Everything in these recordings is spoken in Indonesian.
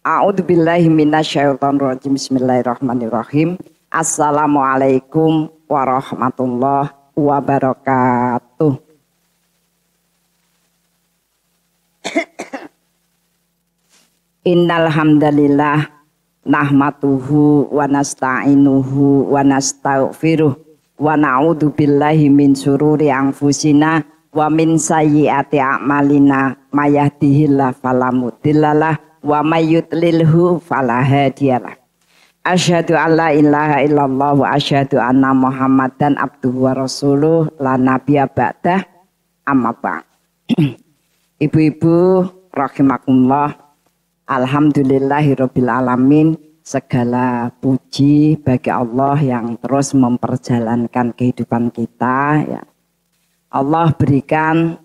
A'udzubillahi minasyaitonirrajim. Bismillahirrahmanirrahim. Assalamualaikum warahmatullahi wabarakatuh. Innal hamdalillah nahmaduhu wa nasta'inuhu wa nastaghfiruh wa na'udzu billahi min syururi anfusina wa min sayyiati a'malina may yahdihillahu fala mudhillalah wa may yudlilhu fala hadiyalah. Asyhadu an la ilaha illallah wa asyhadu anna Muhammadan abduhu wa rasuluh la nabiyya ba'dah amma ba'd. Ibu-ibu rahimakumullah, alhamdulillahirabbil alamin. Segala puji bagi Allah yang terus memperjalankan kehidupan kita ya. Allah berikan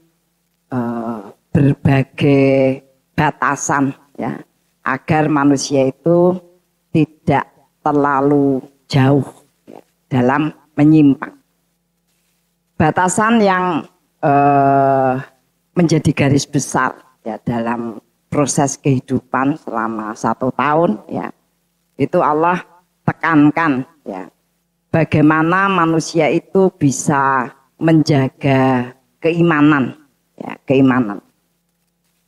berbagai batasan ya, agar manusia itu tidak terlalu jauh ya, dalam menyimpang. Batasan yang menjadi garis besar ya dalam proses kehidupan selama 1 tahun ya, itu Allah tekankan ya, bagaimana manusia itu bisa menjaga keimanan ya, keimanan.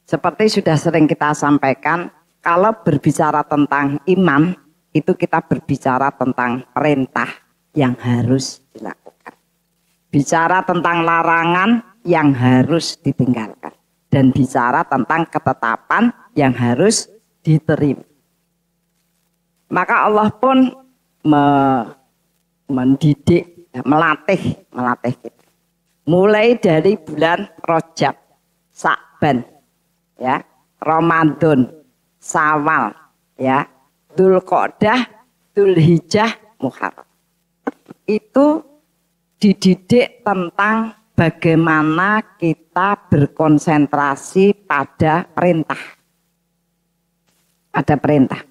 Seperti sudah sering kita sampaikan, kalau berbicara tentang iman, itu kita berbicara tentang perintah yang harus dilakukan. Bicara tentang larangan yang harus ditinggalkan. Dan bicara tentang ketetapan yang harus diterima. Maka Allah pun mendidik, melatih kita. Mulai dari bulan Rajab, Sa'ban, ya, Ramadan, Syawal, ya, Dzulqa'dah, Dzulhijjah, Muharram. Itu dididik tentang bagaimana kita berkonsentrasi pada perintah. Ada perintah.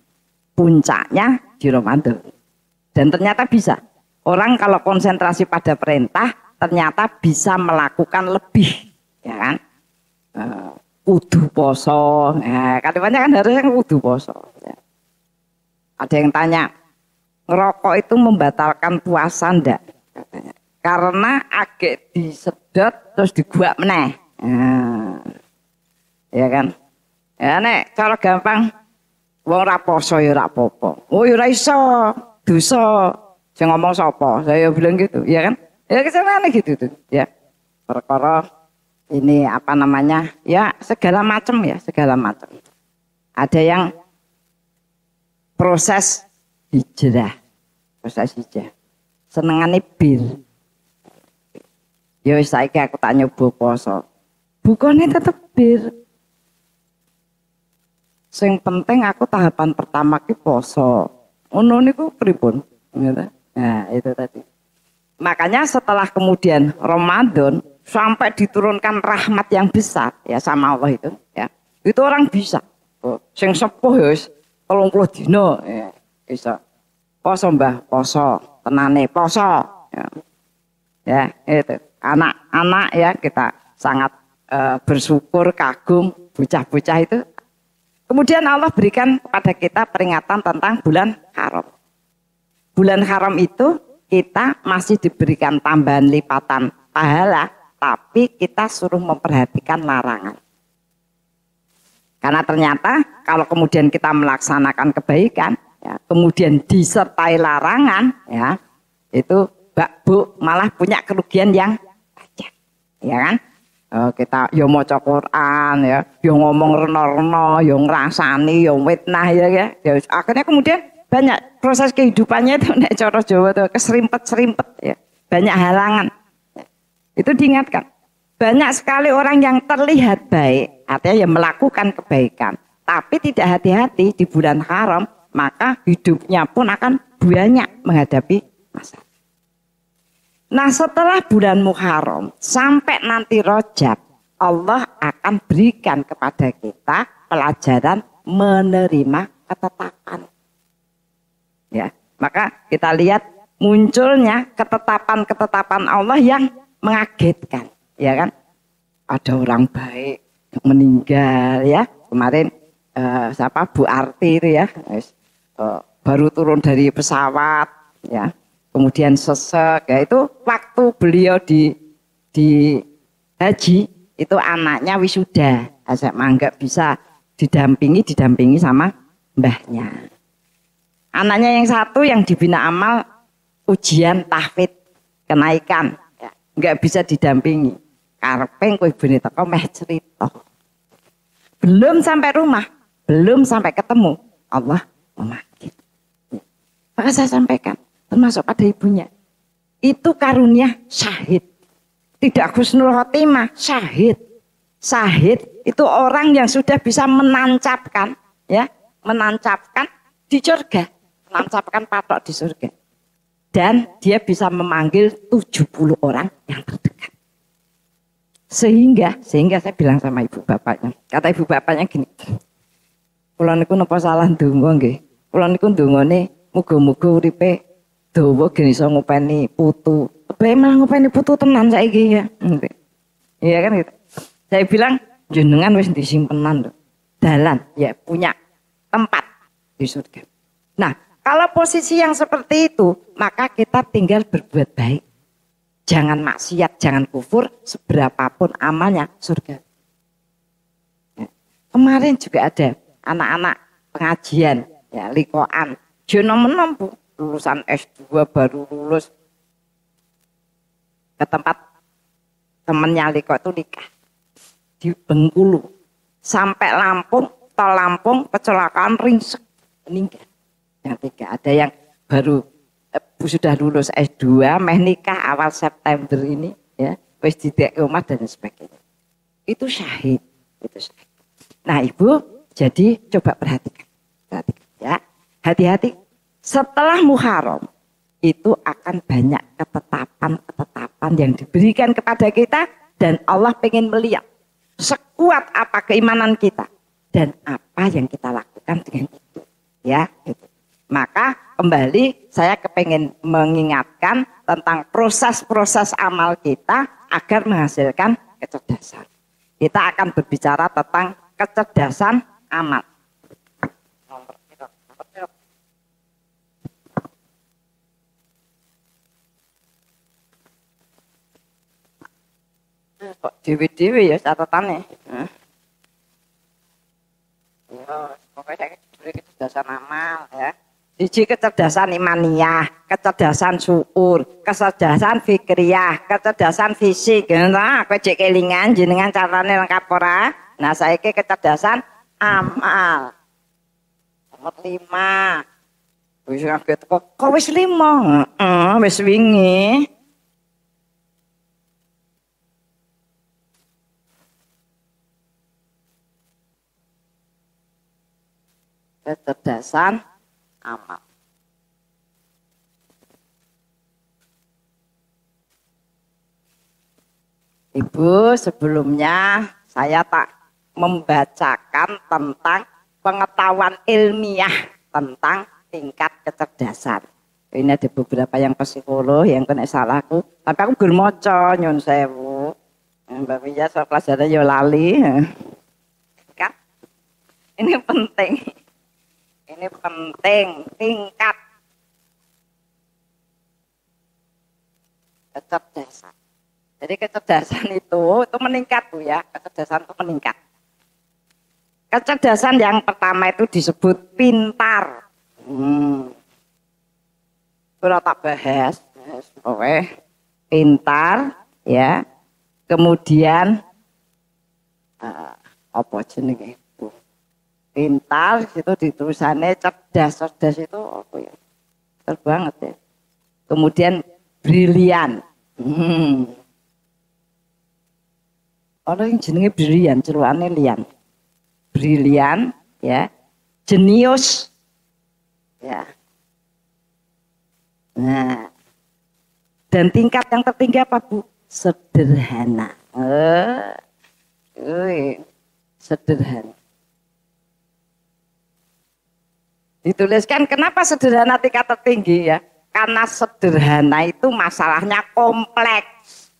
Puncaknya di Ramadan. Dan ternyata bisa. Orang kalau konsentrasi pada perintah, ternyata bisa melakukan lebih. Ya kan? Kudu poso. Nah, kadang-kadang kan harusnya kudu poso. Ya. Ada yang tanya, ngerokok itu membatalkan puasa enggak? Katanya. Karena agak disedot terus diguak meneh. Nah, ya kan? Ya nek cara gampang wong ra poso ya ora apa-apa. Oh ya ora iso, dosa. Sing ngomong sapa? Saya bilang gitu, ya kan? Ya kesanane gitu tuh, ya. Perkara ini apa namanya? Ya segala macam ya, segala macam. Ada yang proses hijrah. Proses hijrah. Senengane bir. Ya wis saiki aku tak nyoba poso. Bukane tetep bir. Sing penting aku tahapan pertama ki poso. Ono niku pripun? Nah, itu tadi. Makanya setelah kemudian Ramadan sampai diturunkan rahmat yang besar ya sama Allah itu ya. Itu orang bisa. Oh, sing sepuh ya wis 30 dina ya bisa. Poso Mbah, poso, tenane poso. Ya. Ya, itu. Anak-anak ya kita sangat bersyukur, kagum bocah-bocah itu. Kemudian Allah berikan kepada kita peringatan tentang bulan haram. Bulan haram itu kita masih diberikan tambahan lipatan pahala, tapi kita suruh memperhatikan larangan. Karena ternyata kalau kemudian kita melaksanakan kebaikan, ya, kemudian disertai larangan, ya, itu Bu malah punya kerugian yang banyak, ya kan? Kita yo maca Quran ya, yo ngomong reno-reno, yo ngrasani, yo fitnah ya. Akhirnya kemudian banyak proses kehidupannya itu nek cara Jawa itu keserimpet-serimpet ya. Banyak halangan. Itu diingatkan. Banyak sekali orang yang terlihat baik, artinya yang melakukan kebaikan, tapi tidak hati-hati di bulan haram, maka hidupnya pun akan banyak menghadapi masalah. Nah setelah bulan Muharram sampai nanti Rajab, Allah akan berikan kepada kita pelajaran menerima ketetapan. Ya, maka kita lihat munculnya ketetapan-ketetapan Allah yang mengagetkan, ya kan? Ada orang baik meninggal ya. Kemarin siapa Bu Arti itu ya, baru turun dari pesawat ya, kemudian sesek ya, itu waktu beliau di haji itu anaknya wisuda, SMA nggak bisa didampingi sama mbahnya. Anaknya yang satu yang dibina amal ujian tahfidz kenaikan ya, nggak bisa didampingi. Karpeng kowe ibune teko meh cerita. Belum sampai rumah, belum sampai ketemu, Allah memanggil. Maka saya sampaikan, termasuk pada ibunya. Itu karunia syahid. Tidak husnul khotimah, syahid. Syahid itu orang yang sudah bisa menancapkan, ya, menancapkan di surga, menancapkan patok di surga. Dan dia bisa memanggil 70 orang yang terdekat. Sehingga saya bilang sama ibu bapaknya, kata ibu bapaknya gini, kula niku napa salah ndonga nggih? Kula niku ndongane muga-muga uripe dawa gen iso ngopeni putu. Bae malah ngopeni putu tenan saiki ya. Iya kan gitu. Saya bilang jenengan wis disimpenan lho. Dalan ya punya tempat di surga. Nah, kalau posisi yang seperti itu, maka kita tinggal berbuat baik. Jangan maksiat, jangan kufur, seberapapun amalnya surga. Ya. Kemarin juga ada anak-anak pengajian, ya likoan, jono menempuh lulusan S2 baru lulus ke tempat temennya liko itu nikah di Bengkulu, sampai Lampung, tol Lampung kecelakaan ringsek meninggal. Yang tiga ada yang baru sudah lulus S2, meh nikah awal September ini, ya, wis didek omah dan sebagainya. Itu syahid, itu syahid. Nah, Ibu, jadi coba perhatikan ya, hati-hati. Setelah Muharram itu akan banyak ketetapan yang diberikan kepada kita dan Allah pengen melihat sekuat apa keimanan kita dan apa yang kita lakukan dengan itu, ya, gitu. Maka kembali saya kepengen mengingatkan tentang proses-proses amal kita agar menghasilkan kecerdasan. Kita akan berbicara tentang kecerdasan amal. Kok dewi-dewi ya catatannya. Ya, pokoknya saya beri kecerdasan amal ya. Siji kecerdasan imaniyah, kecerdasan syukur, kecerdasan fikriyah, kecerdasan fisik. Nah, aku cek kelingan jenengan carane lengkap ora? Nah, saiki kecerdasan amal. Nomor 5. Wis kaget kok wis 5. Wis wingi. Kecerdasan amal. Ibu, sebelumnya saya tak membacakan tentang pengetahuan ilmiah tentang tingkat kecerdasan. Ini ada beberapa yang psikolog yang kena salahku, tapi aku gur maca nyun sewu. Mbak Mia soal pelajaran yo lali. Kan? Ini penting. Ini penting, tingkat kecerdasan. Jadi kecerdasan itu meningkat Bu ya, kecerdasan itu meningkat. Kecerdasan yang pertama itu disebut pintar. Sudah tak bahas, oke. Pintar, ya. Kemudian apa jenenge? Pintar itu ditulisannya cerdas itu apa ya? Pintar banget ya. Kemudian brilian. Orang yang jenenge brilian, celukane lian. Brilian, ya. Jenius, ya. Nah, dan tingkat yang tertinggi apa Bu? Sederhana. Sederhana. Dituliskan kenapa sederhana tingkat tertinggi ya? Karena sederhana itu masalahnya kompleks.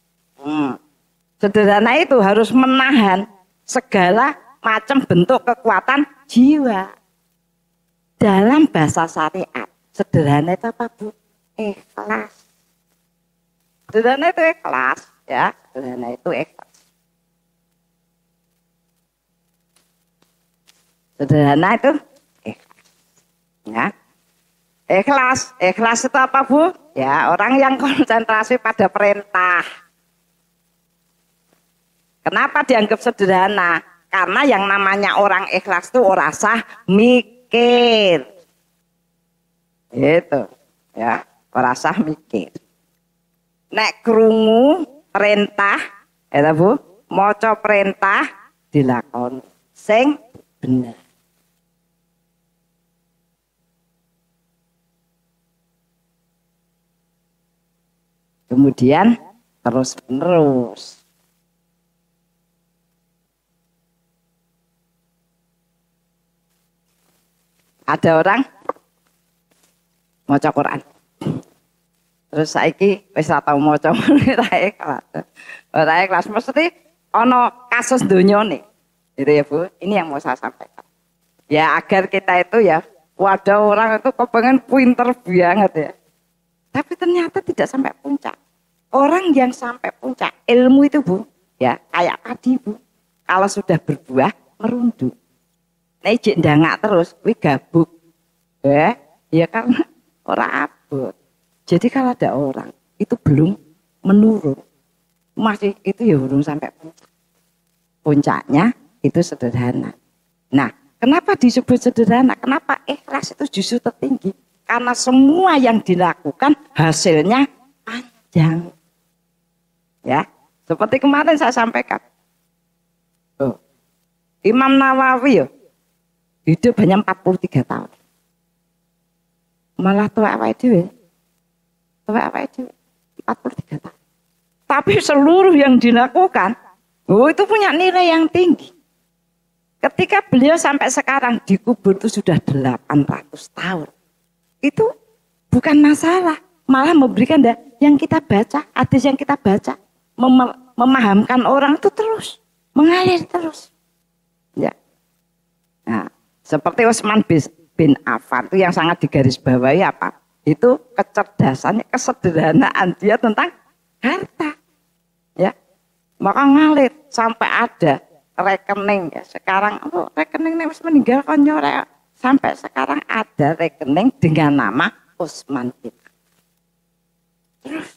Sederhana itu harus menahan segala macam bentuk kekuatan jiwa. Dalam bahasa syariat, sederhana itu apa, Bu? Ikhlas. Sederhana itu ikhlas, ya. Sederhana itu ikhlas. Sederhana itu ikhlas. Ya. Ikhlas itu apa, Bu? Ya, orang yang konsentrasi pada perintah. Kenapa dianggap sederhana? Karena yang namanya orang ikhlas itu ora sah mikir. Itu, ya, ora sah mikir. Nek krungu perintah, ya Bu, maca perintah dilakoni sing bener. Kemudian terus-menerus. Ada orang maca Quran. Terus saiki wis ora tau maca ora ikhlas. Ora ikhlas mesti ana kasus donyane. Gitu ya, Bu. Ini yang mau saya sampaikan. Ya agar kita itu ya, wadah orang itu kepengen pinter banget ya. Tapi ternyata tidak sampai puncak. Orang yang sampai puncak ilmu itu, Bu, ya kayak tadi, Bu. Kalau sudah berbuah merunduk. Nek jek ndangak terus, kuwi gabuk. Ya karena orang abot. Jadi kalau ada orang itu belum menurun, masih itu ya belum sampai puncak. Puncaknya itu sederhana. Nah, kenapa disebut sederhana? Kenapa ikhlas itu justru tertinggi? Karena semua yang dilakukan hasilnya panjang. Ya, seperti kemarin saya sampaikan. Oh, Imam Nawawi hidup hanya 43 tahun. Malah tua awake dhewe. Tua awake dhewe 43 tahun. Tapi seluruh yang dilakukan, itu punya nilai yang tinggi. Ketika beliau sampai sekarang dikubur itu sudah 800 tahun. Itu bukan masalah, malah memberikan yang kita baca, hadis yang kita baca, memahamkan orang itu terus, mengalir terus. Ya. Nah, seperti Utsman bin Affan itu yang sangat digarisbawahi apa? Itu kecerdasannya, kesederhanaan dia tentang harta. Ya. Maka ngalir sampai ada rekening ya. Sekarang rekeningnya wis meninggal konyo sampai sekarang ada rekening dengan nama Utsman bin Affan. Terus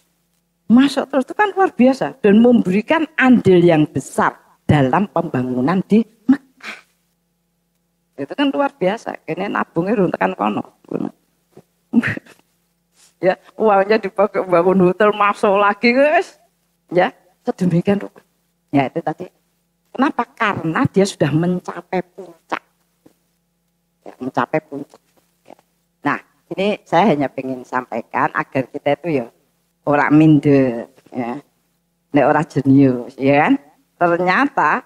masuk terus itu kan luar biasa dan memberikan andil yang besar dalam pembangunan di Mekah. Itu kan luar biasa. Ini nabungnya runtukan kono. Ya, uangnya dipakai bangun hotel masuk lagi guys. Ya, sedemikian rupa. Ya itu tadi. Kenapa? Karena dia sudah mencapai puncak. Ya, mencapai puncak. Ya. Nah, ini saya hanya ingin sampaikan agar kita itu ya orang minder, ya, orang jenius, ya kan? Ternyata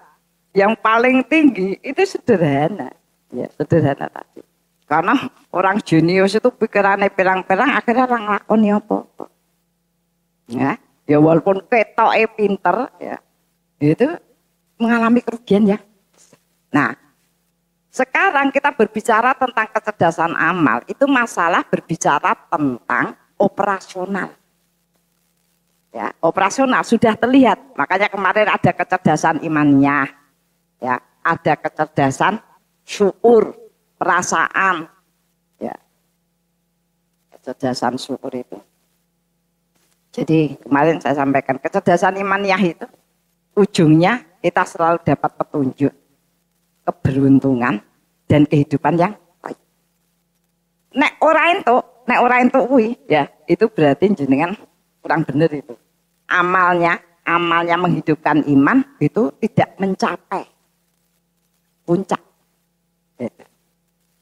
yang paling tinggi itu sederhana, ya sederhana tadi. Karena orang jenius itu pikirannya perang-perang, akhirnya orang lakoni apa-apa. Ya walaupun ketoknya pinter, ya itu mengalami kerugian ya. Nah, sekarang kita berbicara tentang kecerdasan amal, itu masalah berbicara tentang operasional. Ya, operasional sudah terlihat. Makanya kemarin ada kecerdasan imaniyah, ya, ada kecerdasan syukur, perasaan, ya, kecerdasan syukur itu. Jadi kemarin saya sampaikan kecerdasan imaniyah itu ujungnya kita selalu dapat petunjuk, keberuntungan dan kehidupan yang baik. Nek ora entuk kuwi, ya, itu berarti jenengan kurang benar itu. Amalnya menghidupkan iman itu tidak mencapai puncak.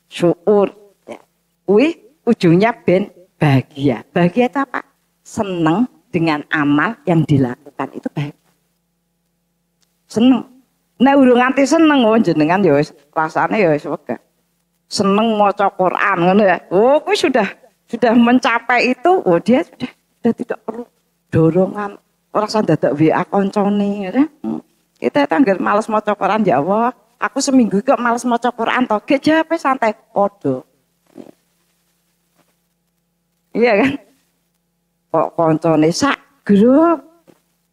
Syukur, ya. Ujungnya ben bahagia. Bahagia itu apa? Senang dengan amal yang dilakukan itu bahagia. Seneng. Nek urung nganti seneng jenengan ya wis rasane ya wis wegah. Seneng maca Quran ngono ya. Oh, kuwi sudah mencapai itu, dia sudah tidak perlu dorongan orang dadak WA koncone ya. Kita itu anggere males maca Quran ya Allah, aku seminggu kok males maca Quran to. Ge jawabe santai, padha. Iya kan? Kok koncone sak grup.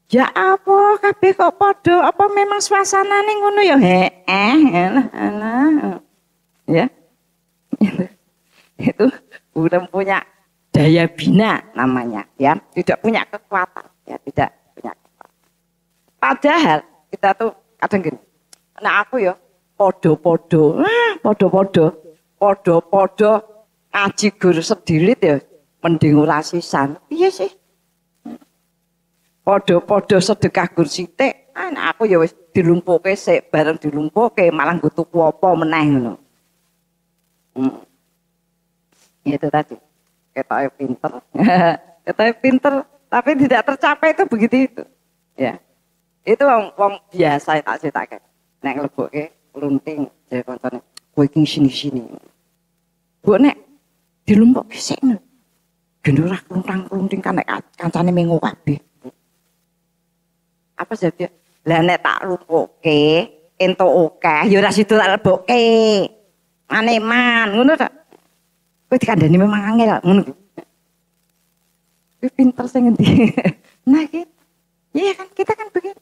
Ya apa kabeh kok padha? Apa memang suasanane ngono ya? Alah. Ya. Itu udah punya daya bina namanya, ya. Tidak punya kekuatan, ya, tidak punya kekuatan. Padahal kita tuh kadang gini. Nah aku ya podo-podo ngaji guru sedilit ya mending ora sisan. Iya sih. Podo-podo sedekah gur sithik. Nah aku ya wis dilumpuhke sik, bareng dilumpuhke malah nggo tuku apa meneh ngono. Itu tadi. Ketoke pinter. Ketoke pinter tapi tidak tercapai itu begitu itu. Ya. Itu wong biasa tak critake. Nek nglebokke lunting jare koncone, kowe iki sini-sini. Mbok nek dilumpukke sik ngono. Gendora kluntang-klunting kan nek kancane mengo kabeh. Apa jadi? Lah nek tak lumpuhke entuk akeh ya ora sido tak lebokke. Maneman ngono ta. Kowe dikandani memang angel ngono ku. Kowe pinter sing ngendi? Nah gitu. Iya kan kita kan begitu.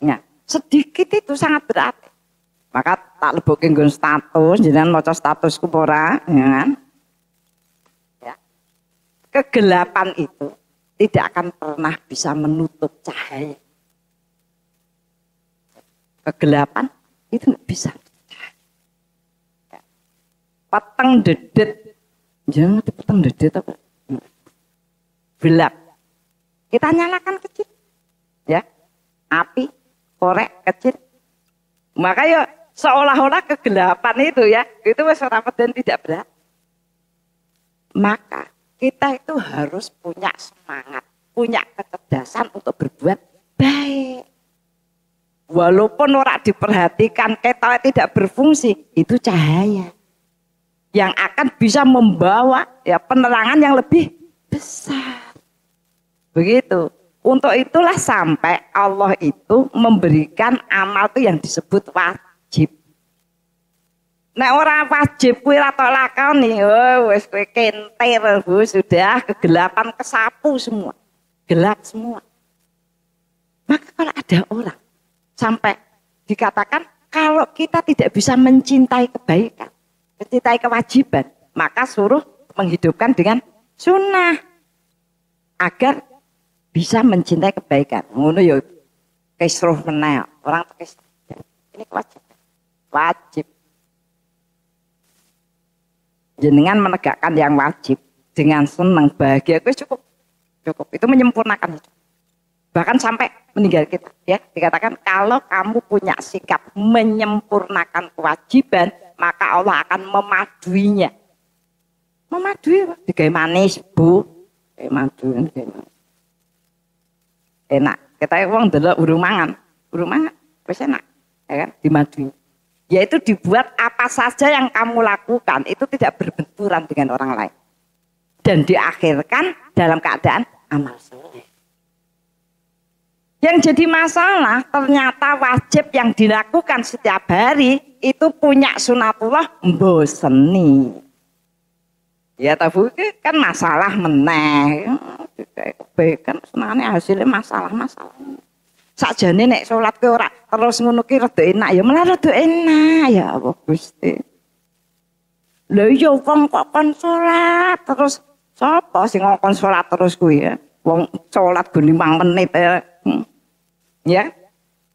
Nah, sedikit itu sangat berarti. Maka tak lebokke nggon status, jenengan maca statusku ora, ya kan? Ya. Kegelapan itu tidak akan pernah bisa menutup cahaya. Kegelapan itu nggak bisa. Ya. Peteng dedet, jangan peteng dedet apa? Gelap. Kita nyalakan kecil, ya, api, korek kecil. Maka ya seolah-olah kegelapan itu ya, itu wis ora dan tidak berat. Maka kita itu harus punya semangat, punya kecerdasan untuk berbuat baik. Walaupun ora diperhatikan, kita tidak berfungsi, itu cahaya yang akan bisa membawa ya penerangan yang lebih besar. Begitu. Untuk itulah sampai Allah itu memberikan amal itu yang disebut wajib. Nek ora wajib kuwi ra tok lakoni, wis kowe kentir, Bu, sudah kegelapan kesapu semua. Gelap semua. Maka kalau ada orang sampai dikatakan kalau kita tidak bisa mencintai kebaikan, mencintai kewajiban, maka suruh menghidupkan dengan sunnah agar bisa mencintai kebaikan. Ngono ya kisruh meneh. Orang kisruh. Ini kewajiban. Wajib. Jenengan menegakkan yang wajib dengan senang bahagia itu cukup. Cukup. Itu menyempurnakan hidup. Bahkan sampai meninggal kita, ya. Dikatakan kalau kamu punya sikap menyempurnakan kewajiban, maka Allah akan memaduinya. Memadui, digawe manis, Bu. Maduin gimana? Enak. Kita wong delok urung mangan wis enak, ya kan? Dimadui. Yaitu dibuat apa saja yang kamu lakukan itu tidak berbenturan dengan orang lain. Dan diakhirkan dalam keadaan amal soleh. Yang jadi masalah ternyata wajib yang dilakukan setiap hari itu punya sunatullah mboseni. Ya tahu kan masalah meneh. Kebaikan senane hasilnya masalah-masalah. Sakjane nek salat ke ora terus ngono ki rada enak ya malah rada enak ya Allah Gusti. Lha iya wong kok kon salat terus sapa sing ngongkon salat terus kuwi ya? Wong salat go 5 menit ya.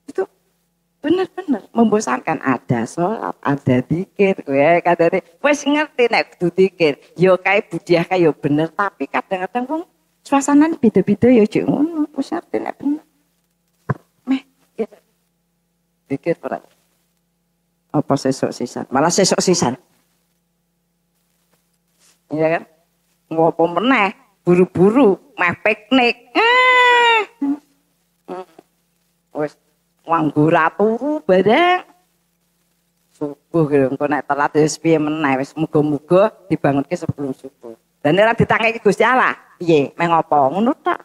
Itu benar-benar membosankan. Ada sholat, ada zikir, kowe kadare wis ngerti nek kudu zikir. Yo kae budiah kae yo bener, tapi kadang-kadang wong suasanane beda-beda ya cek ngono, wis ngerti nek bener. Meh, gitu. Zikir ora. Apa sesuk sisan? Malah sesuk sisan. Iya kan? Ngopo meneh, buru-buru, meh piknik. Wis nganggur turu bareng subuh gitu engko nek telat wis piye meneh wis muga-muga dibangunke sebelum subuh. Dan ora ditangeki Gusti Allah. Piye? Meh ngopo? Ngono tok.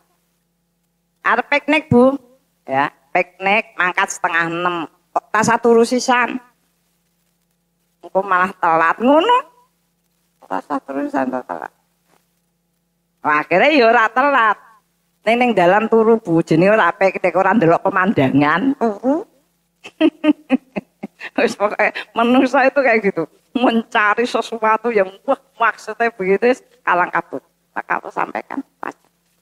Arep piknik, Bu. Ya, piknik mangkat 5:30. kok tasaturu sisan. Engko malah telat ngono. Tasaturu sisan telat. Wah, akhirnya ya ora telat. Ning dalan turu bojone ora apik ketek ora ndelok pemandangan turu. Wis pokoke manusia itu kayak gitu, mencari sesuatu yang wah maksudnya begitu kalang kabut. Maka aku sampaikan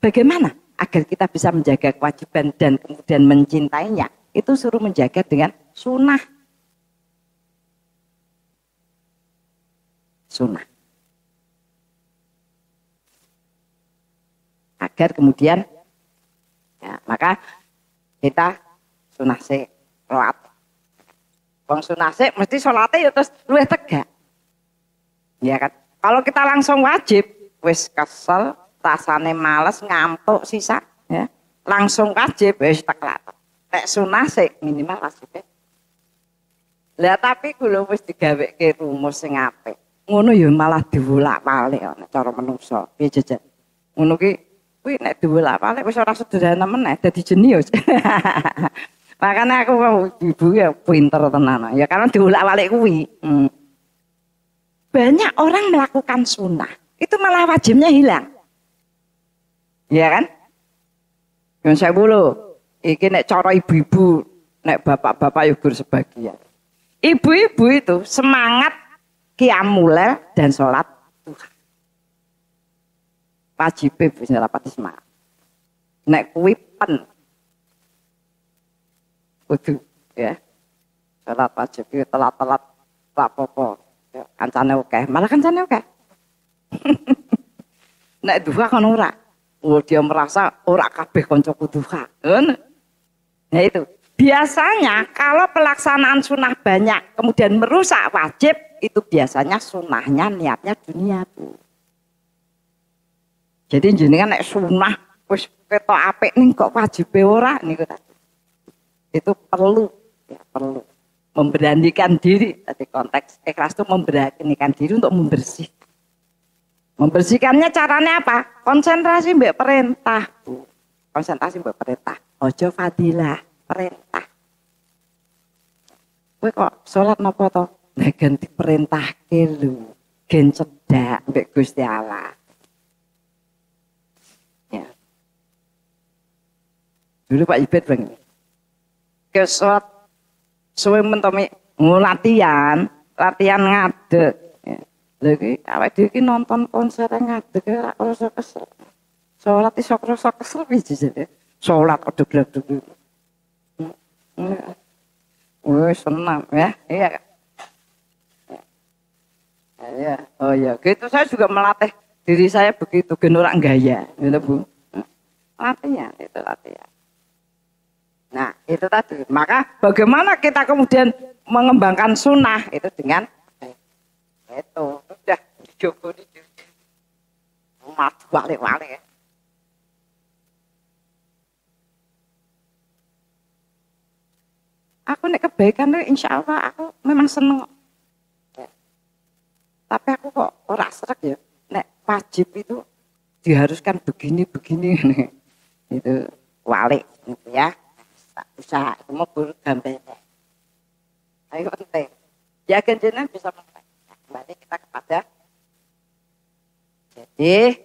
bagaimana agar kita bisa menjaga kewajiban dan kemudian mencintainya, itu suruh menjaga dengan sunnah. Sunnah. Agar kemudian ya, maka kita sunnah sih roat. Wong sunah sih mesti sholatnya ya terus luwih tegak. Ya kan? Kalau kita langsung wajib, wis kesel, rasane males, ngantuk sisa, ya. Langsung wajib wis teklat. Nek sunah sih minimal wajibnya. Lah tapi kula wis digaweke rumus sing apik. Ngono ya malah diwolak-walik nek cara menungso. Piye jajan? Ngono kuwi nek diwolak-walik wis ora sederhana meneh dadi jenius. Makanya aku ibu ya pinter tenan. Ya karena diulak-walik kuwi. Banyak orang melakukan sunnah, itu malah wajibnya hilang. Iya kan? Yang saya bulu, iki nek cara ibu-ibu, nek bapak-bapak ya sebagian. Ibu-ibu itu semangat qiyamul lail dan sholat duha. Wajib bisa rapati semangat. Nek kuwi pen kudu ya salat wajib itu telat-telat apa-apa ya, kancane akeh malah kancane akeh. Nek duha kan ora dia merasa ora kabeh kancaku duha ngono. Nah itu biasanya kalau pelaksanaan sunnah banyak kemudian merusak wajib itu biasanya sunnahnya niatnya dunia tuh. Jadi jenengan nek sunnah wis ketok apik ning kok wajibe ora niku tadi. Itu perlu ya perlu memberanikan diri. Tadi konteks ikhlas itu memberanikan diri untuk membersihkannya caranya apa? Konsentrasi mbak perintah Bu. Konsentrasi mbak perintah ojo fadilah perintah. Kowe kok sholat napa to? Nek ganti perintah ke lu gen cedak mbek Gusti Allah ya. Dulu Pak Ibet bang kesot suwe mentomi latihan ngadeg. Lha iki awake dhewe iki nonton konser ngadeg ora krasa kesel. Salat iso krasa kesel piye jare. Salat odeg-odeg. Wes senang ya. Iya. Ya, oh ya, gitu saya juga melatih diri saya begitu gen ora gaya, gitu Bu. Latihan itu latihan. Nah itu tadi, maka bagaimana kita kemudian mengembangkan sunnah itu dengan itu udah dijogo mati balik-balik ya. Aku nek kebaikan tuh insya Allah aku memang seneng ya. Tapi aku kok ora srek ya nek wajib itu diharuskan begini itu walik gitu ya. Usaha itu mau gambar. Ayo penting. Ya kenjenan bisa menang. Kembali kita kepada. Jadi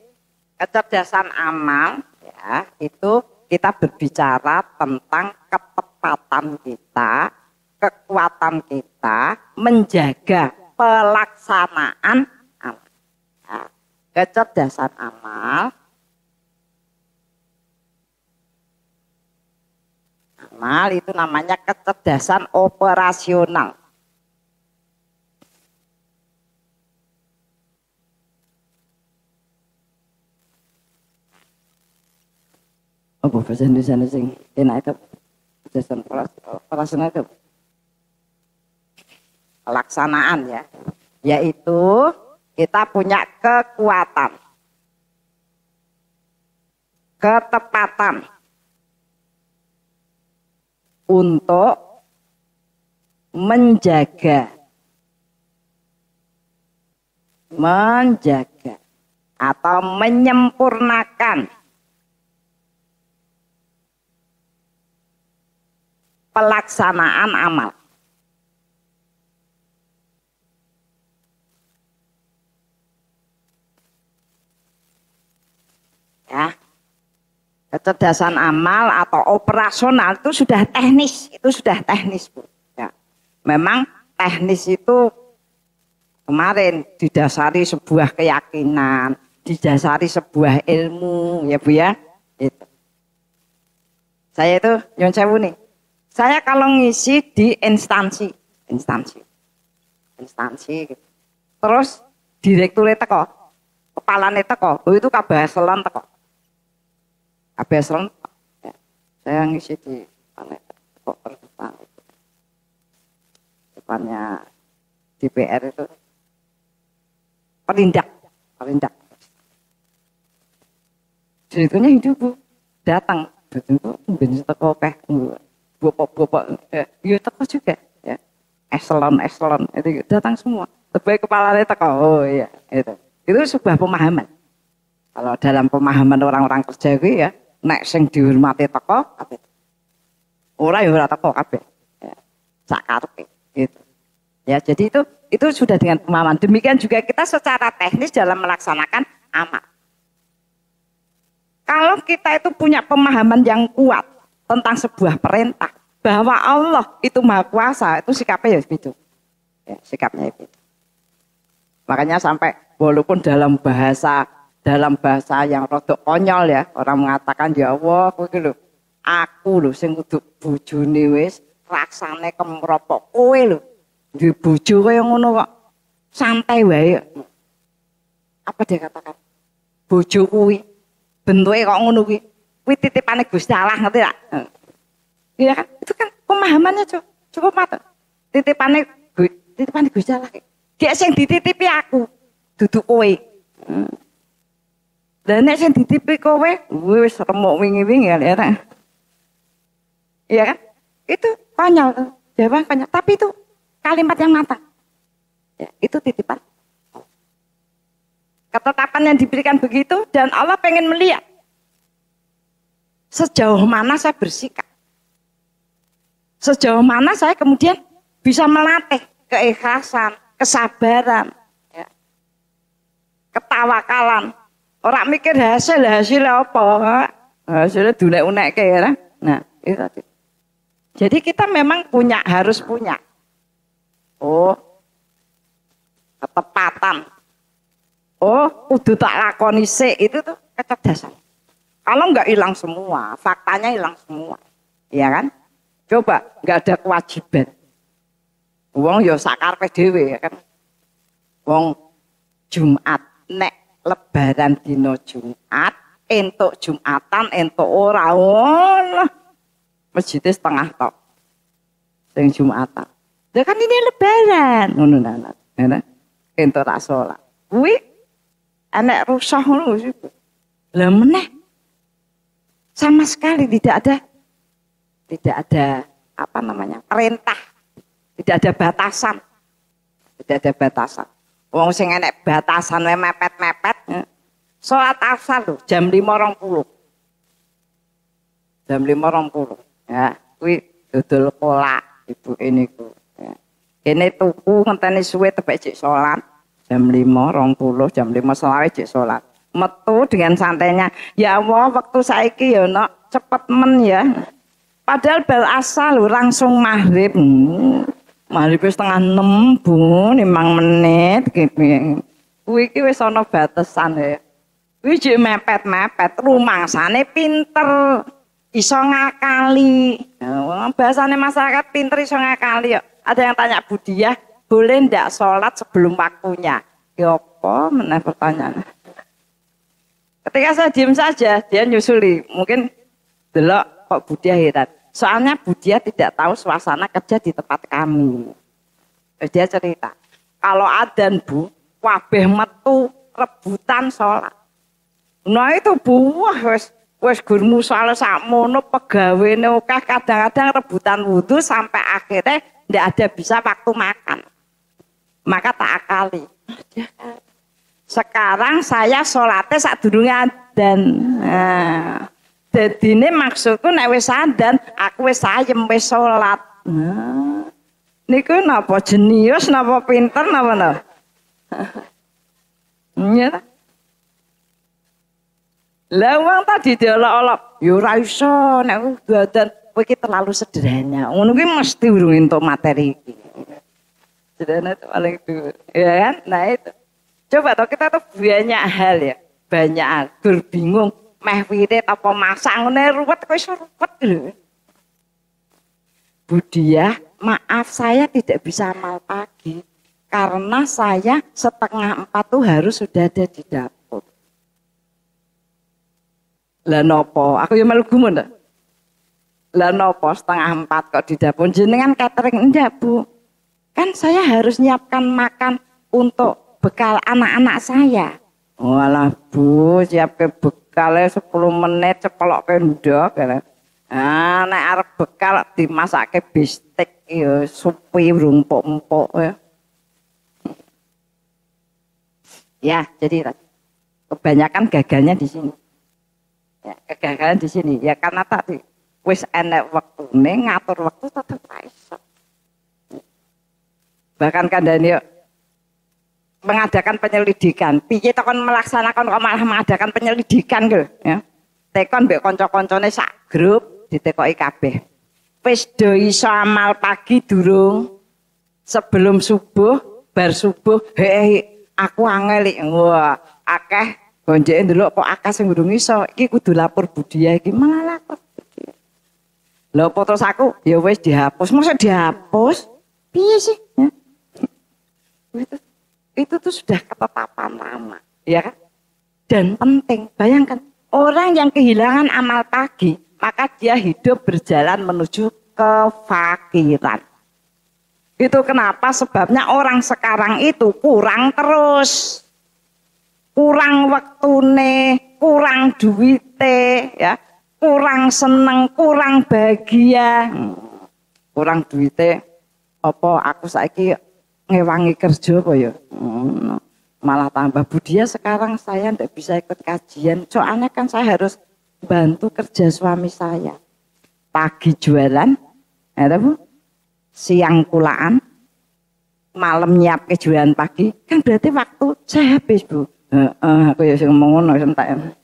kecerdasan amal ya itu kita berbicara tentang ketepatan kita, kekuatan kita menjaga pelaksanaan amal. Ya, kecerdasan amal. Amal itu namanya kecerdasan operasional. Apa bahasa Indonesia sing enak itu? Kecerdasan operasional itu pelaksanaan ya. Yaitu kita punya kekuatan, ketepatan untuk menjaga atau menyempurnakan pelaksanaan amal. Ya, kecerdasan amal atau operasional itu sudah teknis, Bu. Ya. Memang teknis itu kemarin didasari sebuah keyakinan, didasari sebuah ilmu, ya Bu ya. Itu. Saya itu nyun sewu nih. Saya kalau ngisi di instansi gitu. Terus direkturnya teko, kepalanya teko, itu kabeh eselon teko. Kabeh eselon. Ya. Saya ngisi di kok perpustakaan itu. Depannya DPR itu perindak. Direkturnya hidup Bu, datang. Itu bener teko keh bapak ya teko juga ya eselon itu datang semua terbaik kepalanya teko iya itu sebuah pemahaman. Kalau dalam pemahaman orang-orang kerja itu ya nek sing dihormati teko kabeh ora ya ora teko kabeh ya sak karepe gitu ya. Jadi itu sudah dengan pemahaman. Demikian juga kita secara teknis dalam melaksanakan amal. Kalau kita itu punya pemahaman yang kuat tentang sebuah perintah bahwa Allah itu Maha Kuasa, itu sikapnya ya begitu. Ya, sikapnya itu. Makanya sampai walaupun dalam bahasa yang rodok konyol ya, orang mengatakan ya Allah, aku lho sing kudu bojone wis raksane kemropok kowe lho. Duwe bojo kaya ngono kok. Santai wae. Apa dia katakan? Bojo kuwi bentuknya kok ngono kuwi. Kuwi titipane Gusti Allah, ngerti tak? Iya kan? Itu kan pemahamannya cukup mateng. Titipane Gusti Allah. Gek sing dititipi aku, duduk kowe. Lah nek sing dititipi kowe, wis remuk wingi-wingi ya. Iya kan? Itu konyol, jawaban konyol. Tapi itu kalimat yang matang. Ya, itu titipan. Ketetapan yang diberikan begitu dan Allah pengen melihat sejauh mana saya bersikap. Sejauh mana saya kemudian bisa melatih keikhlasan, kesabaran, ya, ketawakalan. Orang mikir hasilnya apa? Hasilnya dunek-unek ya. Nah, itu tadi. Jadi kita memang harus punya ketepatan. Kudu tak lakoni sik, itu tuh kecerdasan. Kalau nggak hilang semua, faktanya hilang semua. Iya kan? Coba nggak ada kewajiban. Wong ya sakarepe dhewe ya kan. Wong Jumat nek lebaran dina Jumat, entuk Jumatan, entuk ora. Allah. Masjid setengah tok. Sing Jumatan. Ya kan ini lebaran. Ngono nah. Entuk tak salat. Kuwi anak rusak ngono sih. Lah meneh sama sekali tidak ada apa namanya? Perintah. Tidak ada batasan. Tidak ada batasan. Wong sing enek batasan wae mepet-mepet. Salat asar lho jam 5.20. Jam 5.20. Ya, kuwi dodol kolak ibu niku. Ya. Kene tuku ngenteni suwe tebek cek salat. Jam 5.20, jam 5.20 cek salat. Metu dengan santainya, ya Allah waktu saiki ya nok cepet men ya. Padahal bel asal langsung maghrib. Maghrib setengah 6 Bu, 5 menit gitu. Kuwi iki wis ana batasan ya. Kuwi jek mepet-mepet, rumangsane pinter, iso ngakali. Bahasane masyarakat pinter iso ngakali ya. Ada yang tanya Budiah, boleh ndak sholat sebelum waktunya? Ya apa meneh pertanyaannya. Ketika saya diam saja, dia nyusuli. Mungkin delok kok Budiah heran. Soalnya Budiah tidak tahu suasana kerja di tempat kami. Dia cerita, kalau adzan Bu, kabeh metu rebutan sholat. Nah itu buah wes gurmu soal sakmono pegawene akeh kadang-kadang rebutan wudu sampai akhirnya ndak ada bisa waktu makan. Maka tak akali. Sekarang saya sholatnya sadurunge adzan. Nah, Dadine maksudku nek wis sandan, aku wis ayem wis salat. Nah, niku napa jenius napa pinter napa napa? Iya. Lah wong tadi diolok-olok, ya ora iso nek badan kowe iki terlalu sederhana. Ngono kuwi mesti urung entuk materi iki. Sederhana itu paling dulu, ya kan? Nah itu. Coba toh kita tuh banyak hal ya, banyak hal. Berbingung, meh wirid apa masak ngene ruwet kok iso ruwet lho. Budia, maaf saya tidak bisa amal pagi karena saya 3:30 tuh harus sudah ada di dapur. Lah nopo? Aku ya melu gumun ta. Lah nopo 3:30 kok di dapur? Jenengan catering enggak, Bu? Kan saya harus nyiapkan makan untuk bekal anak-anak saya. Walah Bu, siap ke bekalnya 10 menit cepelok ke ndok. Ah, nek arep bekal dimasake bistik ya supi rumpuk-empuk ya. Ya, jadi kebanyakan gagalnya di sini. Ya, kegagalan di sini. Ya karena tadi wis enek wektune ngatur waktu tetep iso. Bahkan kandhane mengadakan penyelidikan. Piye tekon melaksanakan kok malah mengadakan penyelidikan gitu ya. Tekon mbek kanca-kancane sak grup ditekoki kabeh. Wis do iso amal pagi durung sebelum subuh, bar subuh, aku angel iki. Wah, akeh gonjeke ndelok kok akeh sing durung iso. Iki kudu lapor Budia iki malah lapor. Lha terus aku ya wis dihapus. Mosok dihapus? Piye sih? Ya. Itu tuh sudah ketetapan lama, ya kan? Dan penting, bayangkan orang yang kehilangan amal pagi, maka dia hidup berjalan menuju kefakiran. Itu kenapa? Sebabnya orang sekarang itu kurang terus, kurang waktune, kurang duite, ya, kurang seneng, kurang bahagia, kurang duite. Apa aku saiki ngewangi kerja apa ya? Malah tambah Budia sekarang saya tidak bisa ikut kajian. Soalnya kan saya harus bantu kerja suami saya. Pagi jualan, ya Bu? Siang kulaan, malam nyiap kejualan pagi. Kan berarti waktu saya habis Bu. Aku ya ngomong ngono entek.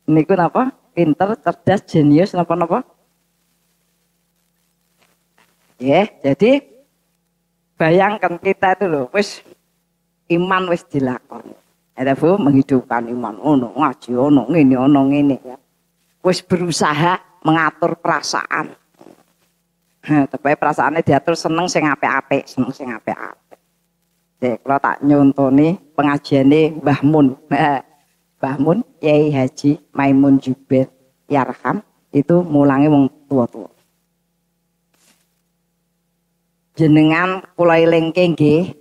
Niku napa? Pinter, cerdas, jenius napa-napa? Ya, jadi bayangkan kita itu loh, wis iman wis dilakoni. Ada Bu menghidupkan iman, ono ngaji, ono ngene ya. Wis berusaha mengatur perasaan. Tapi perasaannya diatur seneng sing apik-apik, seneng sing apik-apik. Dek, kalau tak nyontoni pengajiane Mbah Mun. Mbah Mun, Yai Haji Maimun Jubair Yarham itu mulangi wong tua-tua. Jenengan kula elingke nggih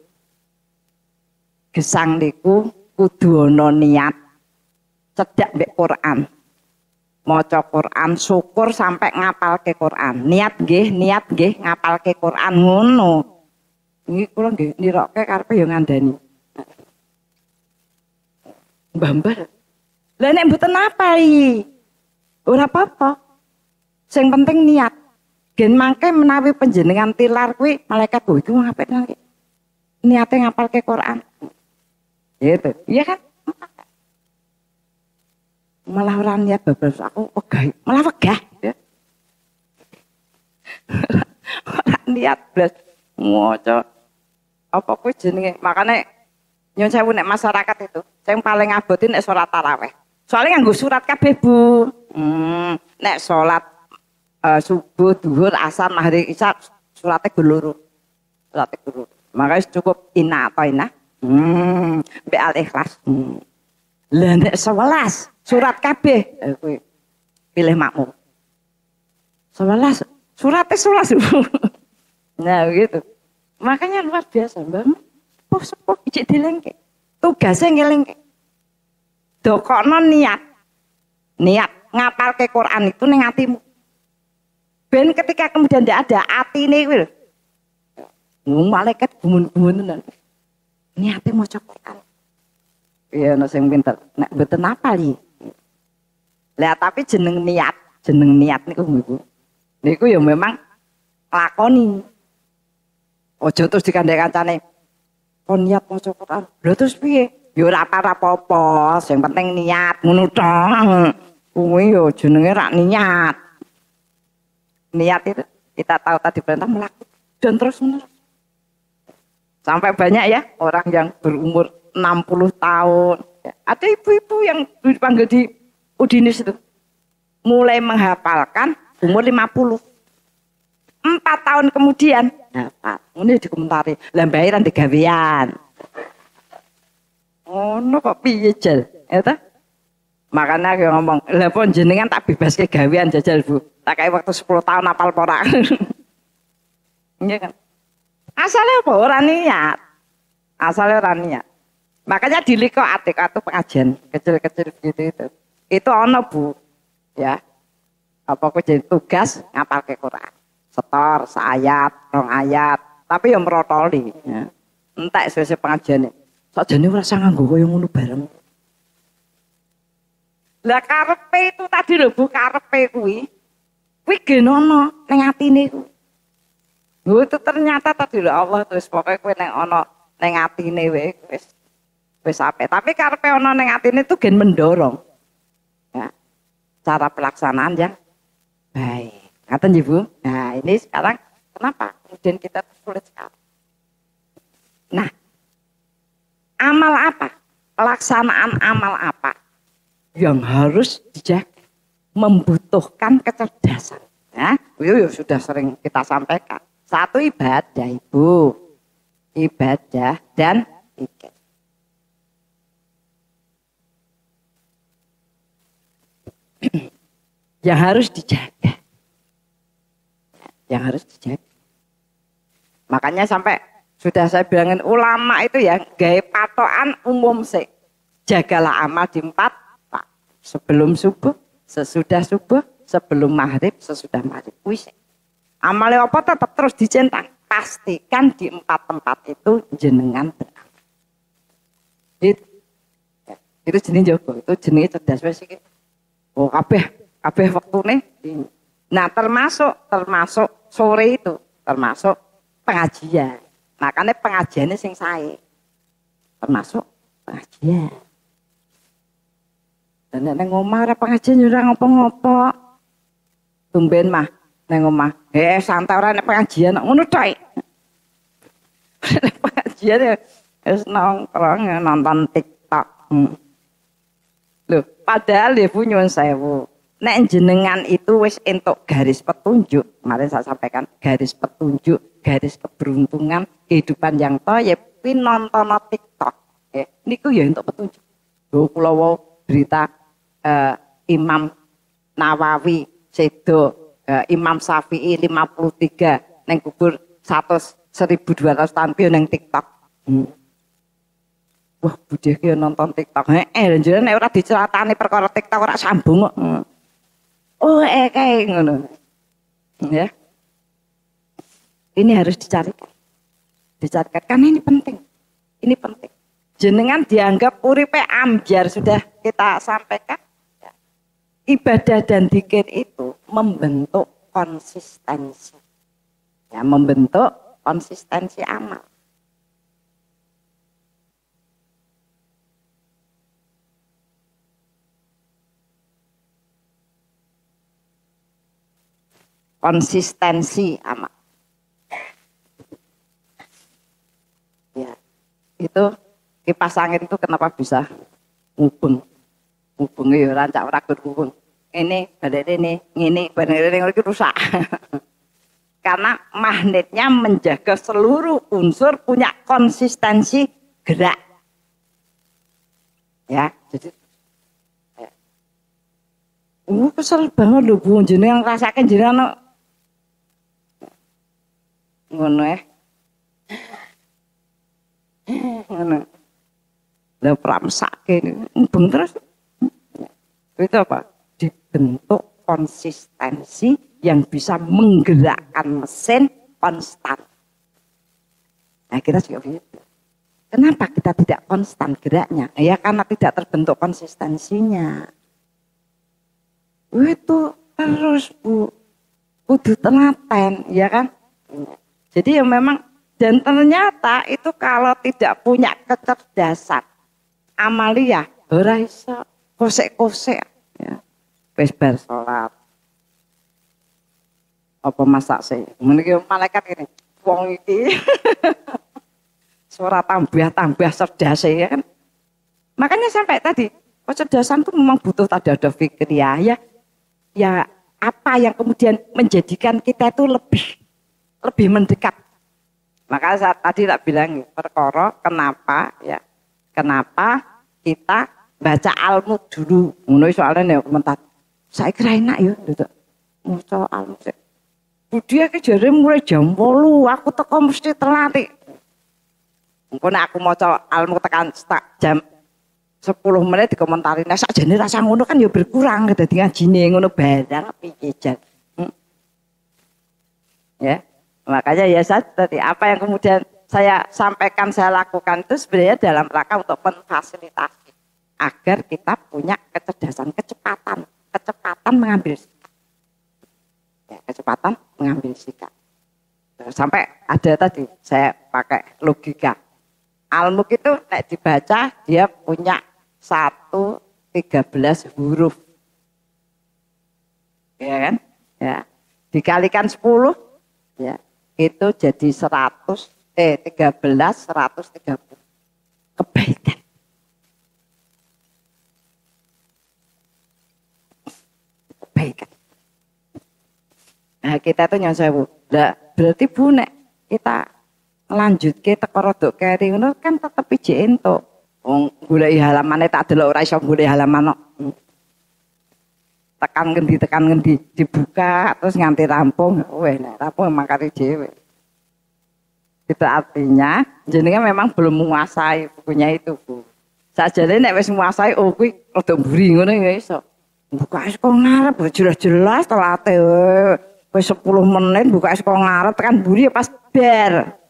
gesang niku kudu ana niat cedhak mbek Quran. Maca Quran syukur sampai ngapalke Quran. Niat nggih ngapalke Quran ngono. Iki kula nggih nirokke karepe ya ngandani. Mbah-mbah. Lah nek mboten apa iki? Ora apa-apa. Sing penting niat. Gen mangke menawi panjenengan tilar kuwi malaikat kuwi ku ngapik nang niate ngapalke Quran. Gitu. Iya kan? Malah ora niat bablas aku wegah, malah wegah ya. Ora niat blas maca apa kuwi jenenge. Makane nyun sewu nek masyarakat itu sing paling abotin nek salat tarawih. Soalnya nganggo surat kabeh Bu. Nek salat subuh, duhur, asar, maghrib, isya suratnya geluru. Suratnya geluru. Makanya cukup inna atau inna. Mbak al-ikhlas. Lah nek 11 surat kabeh. Pilih makmum. 11 suratnya 11. Nah begitu. Makanya luar biasa Mbak. Sepuh ijik dilengke. Tugasnya ngelengke. Dokokno niat. Niat ngapalke Quran itu ning atimu. Ben ketika kemudian tidak ada atine kuwi lho. Malaikat gumun-gumunan. Niate maca Quran. Iya ana sing pinter. Nek mboten apal iki. Lah tapi jeneng niat niku Ibu. Niku ya memang lakoni. Aja terus dikandhek kancane. Kon niat maca Quran. Lha terus piye? Ya ora apa-apa, sing penting niat ngono tok. Kuwi ya jenenge rak niat. Niat itu kita tahu tadi perintah melakukan dan terus menerus. Sampai banyak ya orang yang berumur 60 tahun. Ada ibu-ibu yang dipanggil di Udinis itu. Mulai menghafalkan umur 50. 4 tahun kemudian hafal. Ini dikomentari. Lah bayaran digawean. Oh, no kok piye jal? Eta? Makanya aku ngomong, lah pun jenengan tak bebas ke gawean jajal Bu. Tak kayak waktu 10 tahun apal pora. Iya kan? Asalnya apa? Orang niat. Asalnya orang niat. Makanya di Liko Atika itu pengajian kecil-kecil gitu itu. Itu ono Bu. Ya. Apa aku jadi tugas ngapal ke Quran. Setor, seayat, 2 ayat. Tapi yang merotoli. Ya. Entek sesuai pengajian. Sakjane ora usah nganggo koyo ngono bareng. Lah karepe itu tadi lho Bu, karepe kuwi genono ning atine ku. Lho itu ternyata tadi lho Allah terus pokoke kowe ning ana ning atine wis apik. Tapi karepe ana ning atine itu gen mendorong. Ya. Cara pelaksanaan yang baik. Ngaten nggih Bu. Nah, ini sekarang kenapa kemudian kita sulit sekali. Nah, amal apa? Pelaksanaan amal apa yang harus dijaga? Membutuhkan kecerdasan. Ya, itu sudah sering kita sampaikan. Satu ibadah Ibu, ibadah dan pikir. Yang harus dijaga. Yang harus dijaga. Makanya sampai sudah saya bilangin ulama itu ya gaya patokan umum sih. Jagalah amal di 4 Pak. Sebelum subuh, sesudah subuh, sebelum maghrib, sesudah maghrib. Wis. Amalnya apa tetap terus dicentang. Pastikan di 4 tempat itu jenengan beramal. Itu jenis Joko, itu jenis cerdas wis iki. Oh kabeh waktune. Nah termasuk sore itu termasuk pengajian. Makanya pengajiannya sing sae. Termasuk pengajian. Dan nek omah ora pengajian ora ngopo-ngopo. Tumben mah nek omah, santai ora nek pengajian ngono tok. Nek pengajian wis nongkrong nonton TikTok. Loh, padahal ya Bu nyuwun sewu. Nek jenengan itu wis entuk garis petunjuk, kemarin saya sampaikan garis petunjuk, garis keberuntungan, kehidupan yang thayyib, kuwi nonton TikTok. Niku ya entuk petunjuk. Lho kula wau berita Imam Nawawi sedo, Imam Syafi'i 53 neng kubur 1200 tahun ki neng TikTok. Wah, budhe ki nonton TikTok. Jenengan nek ora diceratani perkara TikTok ora sambung kok. Oh, kayak ngono. Ya. Ini harus dicarikan. Dicarikan karena ini penting. Ini penting. Jenengan dianggap uripe ambyar sudah kita sampaikan. Ya. Ibadah dan dzikir itu membentuk konsistensi. Ya, membentuk konsistensi amal. Konsistensi amal. Ya, itu kipas angin itu kenapa bisa ngubeng? Ngubengnya ya rancak ora ngubeng. Ini balik ini rusak. Karena magnetnya menjaga seluruh unsur punya konsistensi gerak. Ya, jadi kesel banget lho Bu, jenengan rasakan jenengan ngono ngono. Lah pramsake ngubeng terus. Itu apa? Dibentuk konsistensi yang bisa menggerakkan mesin konstan. Nah, kita juga begitu. Kenapa kita tidak konstan geraknya? Ya karena tidak terbentuk konsistensinya. Itu terus Bu, kudu telaten, ya kan? Jadi ya memang, dan ternyata itu kalau tidak punya kecerdasan amalia, ora iso kosek-kosek ya. Wis bar salat. Apa masak sih? Meniki malaikat ini, wong iki suara tambah-tambah cerdas ya kan? Makanya sampai tadi, kecerdasan itu memang butuh tadabur fikir ya. Ya apa yang kemudian menjadikan kita itu lebih mendekat. Maka saya tadi tak bilang perkara kenapa ya? Kenapa kita baca Al-Mulk dulu? Ngono soalnya nek komentar. Saya kira enak ya gitu. Maca Al-Mulk. Dia ke jare mulai jam 8, aku teko mesti telat. Engko nek aku maca Al-Mulk tekan jam 10 menit dikomentari. Nah sakjane rasa ngono kan ya berkurang dadi ngajine ngono barang piye jan. Ya. Makanya ya tadi apa yang kemudian saya sampaikan, saya lakukan itu sebenarnya dalam rangka untuk memfasilitasi agar kita punya kecerdasan, kecepatan mengambil sikap. Ya, kecepatan mengambil sikap. Sampai ada tadi saya pakai logika. Al-Mulk itu nek dibaca dia punya 13 huruf. Ya kan? Ya. Dikalikan 10 ya. Itu jadi 130 kebaikan. Kebaikan. Nah, kita tuh nyon sewu. Lah, berarti Bu nek kita lanjut ke teko rodok keri ngono kan tetep ije entuk. Wong goleki halamane tak delok ora iso golek halaman kok. Tekan ngendi dibuka terus nganti rampung. Weh nek rampung mangkari dhewe. Itu artinya jenengan memang belum menguasai bukunya itu, Bu. Sajane nek wis menguasai oh kuwi rada mburi ngono ya iso. Buka kok ngarep jelas-jelas telate wis 10 menit buka kok ngarep tekan mburi pas bar.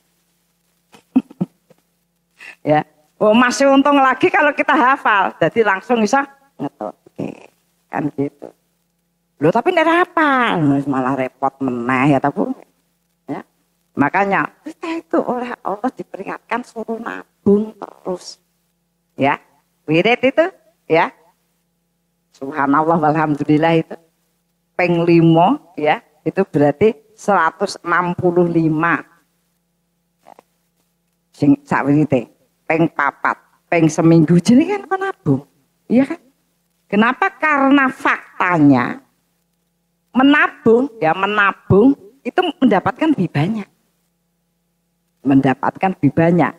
Ya, oh masih untung lagi kalau kita hafal, jadi langsung bisa ngetoke, kan gitu. Loh tapi nek hafal, malah repot meneh ya tahu. Ya, makanya kita itu oleh Allah diperingatkan suruh nabung terus, ya. Wirid itu, ya. Subhanallah walhamdulillah itu peng 5, ya, itu berarti 165. Sing sakwirite. Peng 4, peng seminggu jadi kan menabung, iya kan? Kenapa? Karena faktanya menabung itu mendapatkan lebih banyak,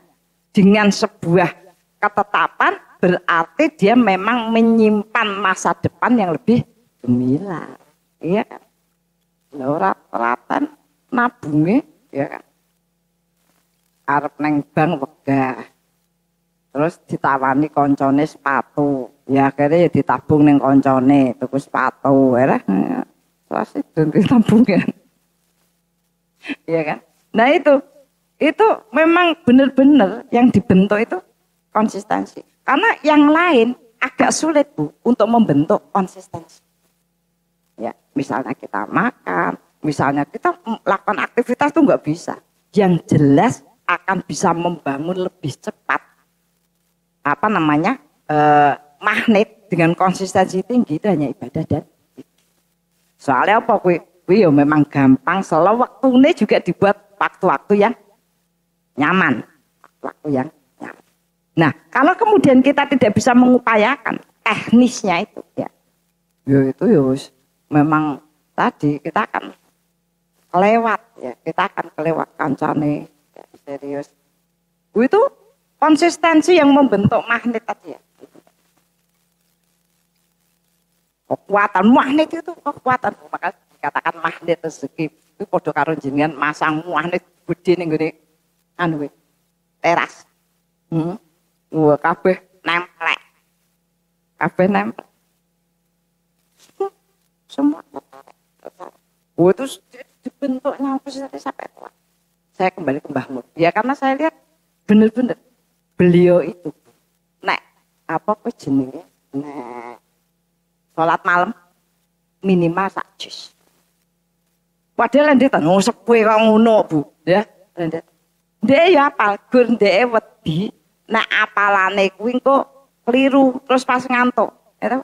dengan sebuah ketetapan berarti dia memang menyimpan masa depan yang lebih gemilang, iya kan? Ora-oratan nabungnya, ya kan? Arep neng bank wegah. Terus ditawani koncone sepatu, ya akhirnya ya ditabung neng koncone tuku sepatu, ya terus itu ditabungkan, ya kan? Nah itu memang benar-benar yang dibentuk itu konsistensi. Karena yang lain agak sulit Bu untuk membentuk konsistensi. Ya, misalnya kita makan, misalnya kita melakukan aktivitas itu nggak bisa. Yang jelas akan bisa membangun lebih cepat magnet dengan konsistensi tinggi itu hanya ibadah dan soalnya apa kuwi ya memang gampang selalu waktunya juga dibuat waktu-waktu yang nyaman. Nah kalau kemudian kita tidak bisa mengupayakan teknisnya itu ya itu ya memang tadi kita akan kelewat ya, kita akan kelewat kancane ya, serius itu konsistensi yang membentuk magnet tadi ya. Kekuatan magnet itu kekuatan, maka dikatakan magnet rezeki. Itu padha karo jenengan masang magnet gede ning gone anu teras. Wah kabeh nempel. Semua. Itu dibentuknya sampai tua. Saya kembali ke Mbah Mun. Ya karena saya lihat benar-benar beliau itu nek apa jenenge nek salat malam minimal sak juz. Padahal rendetan sepuhe kok ngono, Bu, ya. Rendet. Ndek ya apal, gur ndeke wedi nek apalane kuwi engko keliru terus pas ngantuk, ya.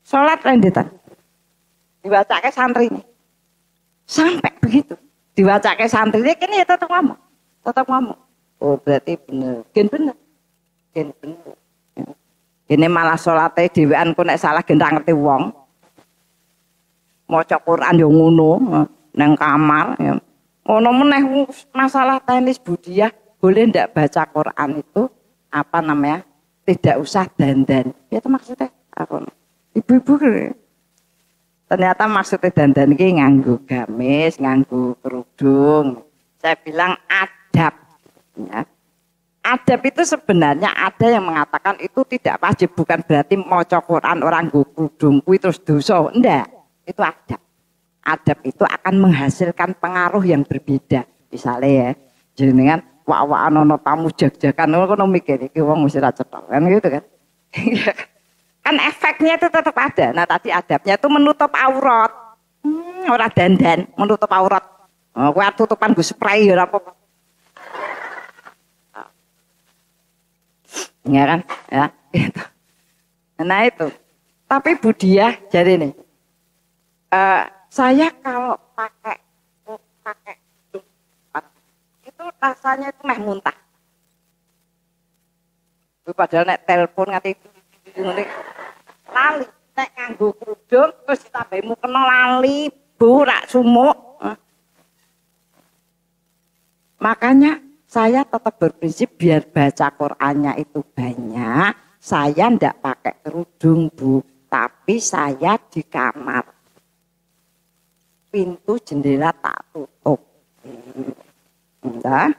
Salat rendetan. Diwacake santrine. Sampai begitu. Diwacake santrine kene ya tetep ngomong. Tetep ngomong. Oh, berarti bener. Gen bener. Gen bener. Ini malah salate dhewean ku nek salah gen ra ngerti wong. Maca Quran yo ngono nang kamar ya. Ono meneh masalah teknis budiah, boleh ndak baca Quran itu apa namanya? Tidak usah dandan. Ya itu maksudnya apa? Ibu-ibu ternyata maksudnya dandan iki nganggo gamis, nganggo kerudung. Saya bilang adab. Ya. Adab itu sebenarnya ada yang mengatakan itu tidak wajib, bukan berarti maca Quran orang nggo kerudung kuwi terus dosa. Enggak, itu adab. Adab itu akan menghasilkan pengaruh yang berbeda. Misalnya ya, jenengan wak-wakan ana tamu jag-jagan ngono mikir iki wong mesti ra cetha kan gitu kan. Kan efeknya itu tetap ada. Nah tadi adabnya itu menutup aurat. Ora dandan, menutup aurat. Oh, kuwi tutupan nggo spray ya ora apa-apa. Ya kan? Ya, gitu. Nah itu. Tapi Budiah jadi nih. Saya kalau pakai itu rasanya itu meh muntah. Padahal nek telepon nganti lali, nek nganggo kerudung terus ditambahi mukena lali, burak sumuk. Makanya saya tetap berprinsip biar baca Qur'annya itu banyak, saya ndak pakai kerudung, Bu, tapi saya di kamar. Pintu jendela tak tutup. Nah,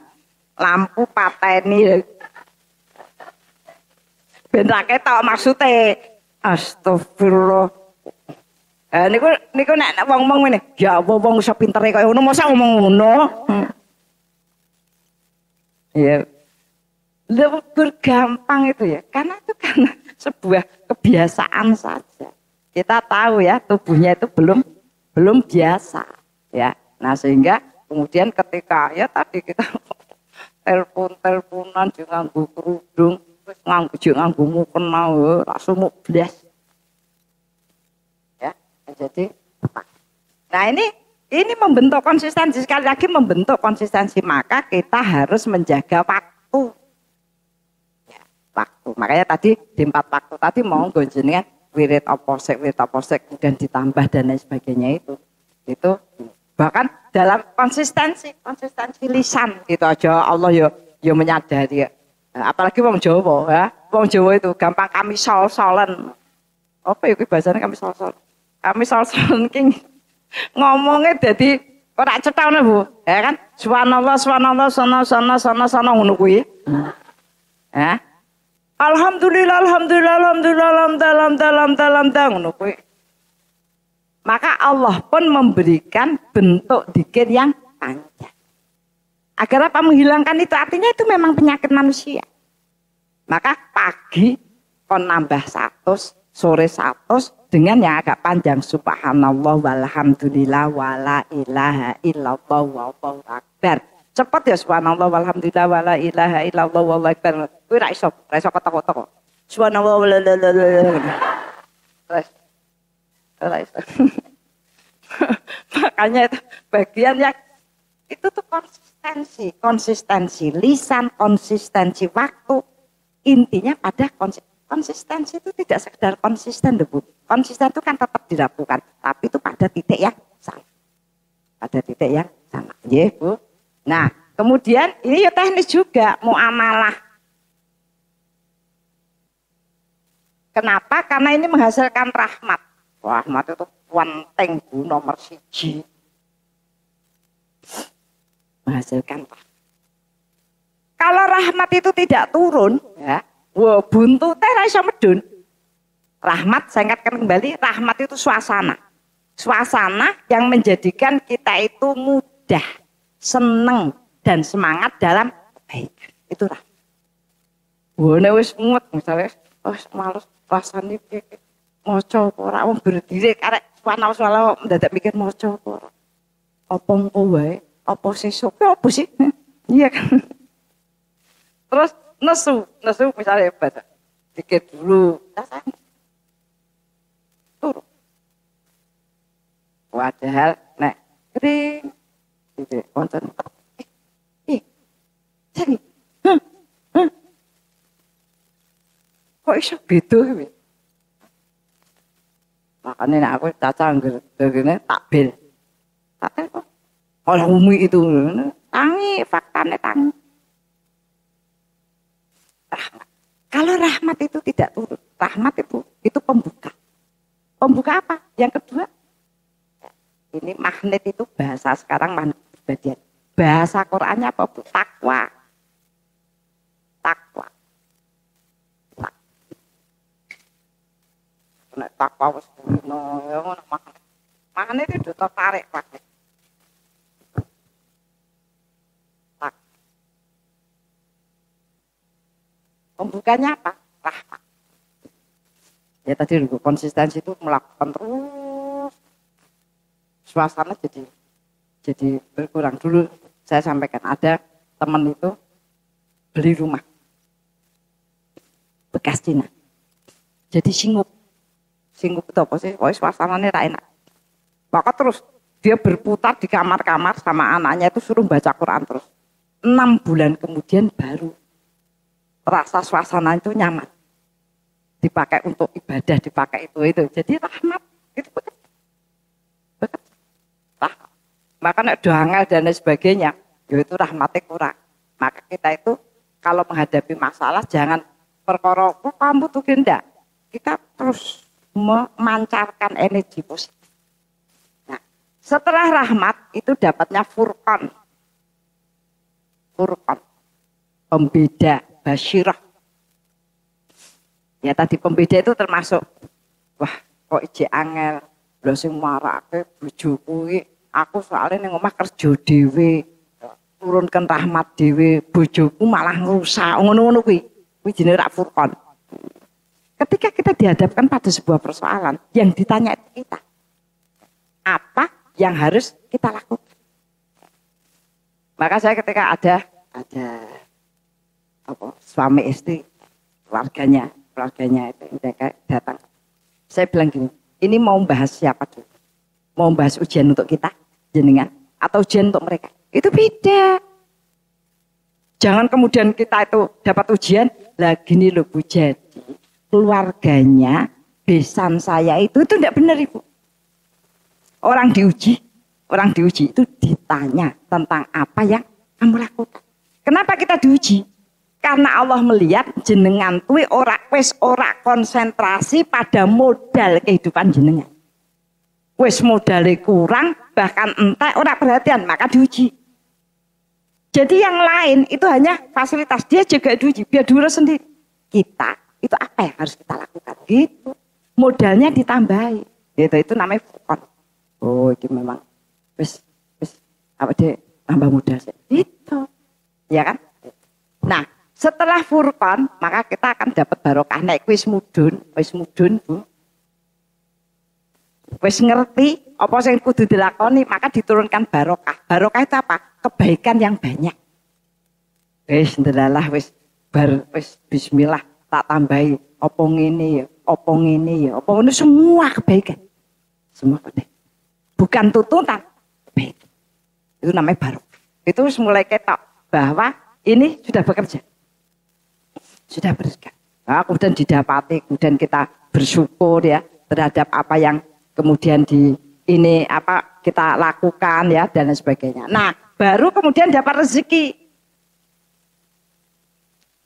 lampu pateni. Ben ra ketok maksude. Astagfirullah. Niku nek wong-wong ngene, ya apa wong iso pintere kaya ngono, mosok ngomong ngono. Ya. Lebih gampang itu ya, karena itu karena sebuah kebiasaan saja. Kita tahu ya, tubuhnya itu belum biasa ya. Nah sehingga kemudian ketika ya tadi kita teleponan juga nganggo kerudung terus nganggo mukena langsung mau blas ya. Jadi nah ini membentuk konsistensi, sekali lagi membentuk konsistensi, maka kita harus menjaga waktu ya, waktu. Makanya tadi di 4 waktu tadi mau gonjengan wirid oposek dan ditambah dan lain sebagainya itu bahkan dalam konsistensi lisan gitu aja Allah ya menyadari ya. Apalagi wong Jawa ya, wong Jawa itu gampang kami sol-solen apa ya bahasanya kami sol-solen ki ngomongnya jadi ora cetha Bu ya kan, subhanallah sana ngono kuwi ya. Alhamdulillah ngono kuwi. Maka Allah pun memberikan bentuk dzikir yang panjang. Agar apa? Menghilangkan itu, artinya itu memang penyakit manusia. Maka pagi kon nambah 100, sore 100 dengan yang agak panjang, subhanallah walhamdulillah wala ilaha illallah wallahu akbar. Cepet ya subhanallah walhamdulillah wala ilaha illallah wallahu akbar. Kuwi ra iso ketok-ketok. Subhanallah terus makanya itu bagian yang itu tuh konsistensi lisan, konsistensi waktu. Intinya pada konsistensi itu tidak sekedar konsisten, Bu. Konsisten itu kan tetap dilakukan, tapi itu pada titik yang sama. Pada titik yang sama, ya, Bu. Nah, kemudian ini ya teknis juga, muamalah. Kenapa? Karena ini menghasilkan rahmat. Rahmat itu penting, Bu, nomor 1. Menghasilkan rahmat. Kalau rahmat itu tidak turun, ya, buntu ra iso medun. Rahmat, saya ingatkan kembali, rahmat itu suasana. Suasana yang menjadikan kita itu mudah, seneng, dan semangat dalam kebaikan. Itu rahmat. Nek wis mumet misalnya, males rasane maca ora wong berdiri karek Subhanallah mendadak mikir maca apa. Apa engko wae, apa sesuk, apa sih? Iya kan. Terus nesu misalnya baca. Pikir dulu, turun. Padahal nek kering gitu konten. Sini. Kok iso beda kuwi? Makanya nek aku caca ngene takbil. Takbil kok. Kalau umi itu tangi, faktanya tangi. Rahmat. Kalau rahmat itu tidak turun, rahmat itu pembuka. Pembuka apa? Yang kedua, ini magnet itu bahasa sekarang magnet kepribadian. Bahasa Qurannya apa bu? Takwa. Takwa. Nek takwa wis ngono magnet itu tertarik pakai. Pembukanya apa? Rahmat. Ya tadi konsistensi itu melakukan terus. Suasana jadi berkurang. Dulu saya sampaikan ada teman itu beli rumah bekas Cina. Jadi singup itu apa sih? Oh, suasananya tak enak. Maka terus dia berputar di kamar-kamar sama anaknya itu suruh baca Quran terus. 6 bulan kemudian baru rasa suasana itu nyaman, dipakai untuk ibadah, dipakai itu. Jadi rahmat itu bekerja. Rahmat. Maka nek doangel dan lain sebagainya, yaitu rahmatnya kurang. Maka kita itu kalau menghadapi masalah jangan perkara kamu tuh genda. Kita terus memancarkan energi positif. Nah, setelah rahmat itu dapatnya furqan. Furqan. Pembeda. Basyirah. Ya tadi pembeda itu termasuk wah kok ije angel lho sing marake bojo kuwi aku soalnya ning omah kerja dhewe turunkan rahmat dhewe bojoku malah ngrusak ngono-ngono kuwi jenenge rak furqan. Ketika kita dihadapkan pada sebuah persoalan yang ditanya kita apa yang harus kita lakukan. Maka saya ketika ada suami istri keluarganya itu datang. Saya bilang gini, ini mau bahas siapa dulu? Mau bahas ujian untuk kita jenengan atau ujian untuk mereka? Itu beda. Jangan kemudian kita itu dapat ujian, lah gini loh Bu, jadi keluarganya besan saya itu tidak benar Ibu. Orang diuji itu ditanya tentang apa yang kamu lakukan. Kenapa kita diuji? Karena Allah melihat jenengan tuh ora konsentrasi pada modal kehidupan jenengan. Wis modalnya kurang, bahkan entek ora perhatian, maka diuji. Jadi yang lain itu hanya fasilitas, dia juga diuji, biar diurus sendiri. Kita itu apa yang harus kita lakukan? Gitu. Modalnya ditambahi. Itu namanya furqan. Oh, itu memang wis apa deh tambah modal sih. Itu. Ya kan? Nah, setelah furqan, maka kita akan dapat barokah. Nek wis mudun Bu. Wis ngerti apa sing kudu dilakoni, maka diturunkan barokah. Barokah itu apa? Kebaikan yang banyak. Wis ndelalah wis bismillah tak tambahi apa ngene ya, apa ngene semua kebaikan. Semua kebaikan. Bukan tuntutan, kebaikan. Itu namanya barokah. Itu mulai ketok bahwa ini sudah bekerja. Sudah bekerja. Nah, kemudian didapati, kemudian kita bersyukur ya terhadap apa yang kemudian kita lakukan ya dan lain sebagainya. Nah, baru kemudian dapat rezeki.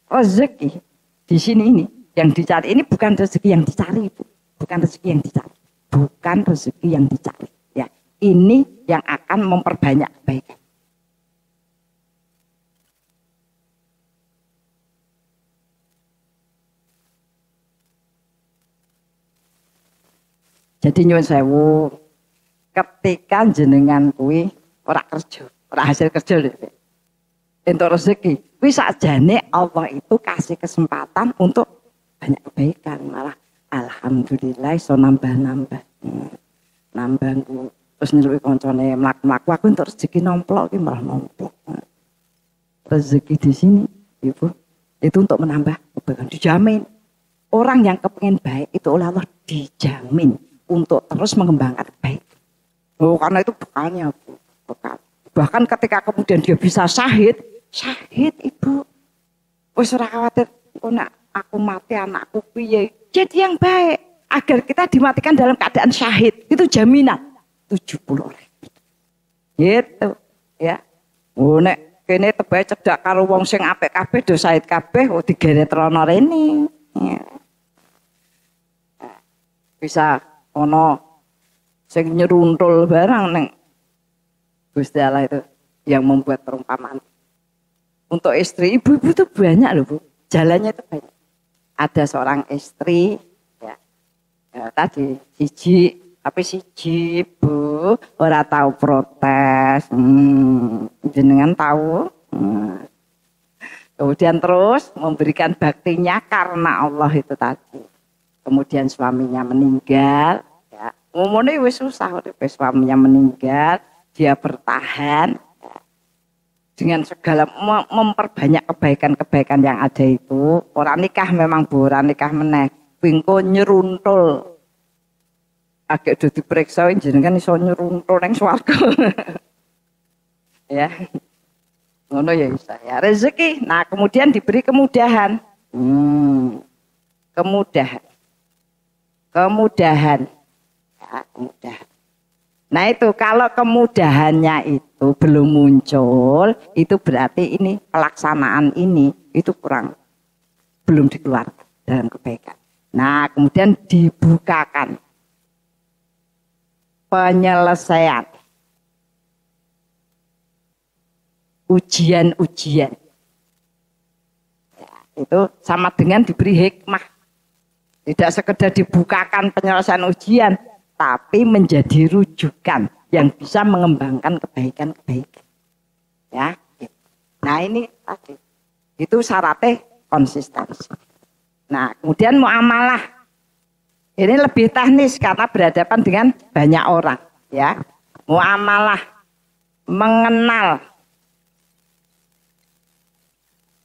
Rezeki di sini ini yang dicari ini bukan rezeki yang dicari, Bu. Bukan rezeki yang dicari. Bukan rezeki yang dicari, ya. Ini yang akan memperbanyak kebaikan. Jadi nyuwun sewu, ketika jenengan kuwi ora kerja, ora hasil kerja lho. Entuk rezeki, kuwi sakjane Allah itu kasih kesempatan untuk banyak kebaikan, malah alhamdulillah iso nambah-nambah. nambangku terus nyeluki koncone mlaku-mlaku aku entuk rezeki nomplok ki malah nomplok. Rezeki di sini Ibu itu untuk menambah kebaikan dijamin. Orang yang kepengen baik itu oleh Allah dijamin untuk terus mengembangkan kebaikan. Oh, karena itu bekalnya, Bu. Bekal. Bahkan ketika kemudian dia bisa syahid Ibu. Wis ora khawatir, kok nak aku mati anakku piye. Jadi yang baik agar kita dimatikan dalam keadaan syahid. Itu jaminan 70 orang. Gitu, ya. Oh, nek kene tebake cedak karo wong sing apik kabeh do syahid kabeh, oh digeret rono rene. Ya. Bisa ono sing nyeruntul barang neng Gusti Allah itu yang membuat perumpamaan. Untuk istri, ibu-ibu itu banyak loh Bu, jalannya itu banyak. Ada seorang istri, ya tadi siji Bu, ora tahu protes, jenengan tahu. Kemudian terus memberikan baktinya karena Allah itu tadi. Kemudian suaminya meninggal, ya. Umumnya wis susah, suaminya meninggal, dia bertahan ya. Dengan segala memperbanyak kebaikan-kebaikan yang ada itu. Orang nikah memang Bu, orang nikah meneh, pingko nyeruntul. Agak udah diperiksa jenengan iso nyeruntul nang swarga. Ya. Ngono ya bisa ya rezeki. Nah, kemudian diberi kemudahan. Kemudahan. Ya, kemudahan. Nah itu kalau kemudahannya itu belum muncul, itu berarti ini pelaksanaan ini itu belum dikeluarkan dalam kebaikan. Nah kemudian dibukakan penyelesaian ujian-ujian. Ya, itu sama dengan diberi hikmah. Tidak sekedar dibukakan penyelesaian ujian, tapi menjadi rujukan yang bisa mengembangkan kebaikan-kebaikan. Ya, gitu. Nah ini tadi itu syaratnya konsistensi. Nah kemudian muamalah ini lebih teknis karena berhadapan dengan banyak orang. Ya, muamalah mengenal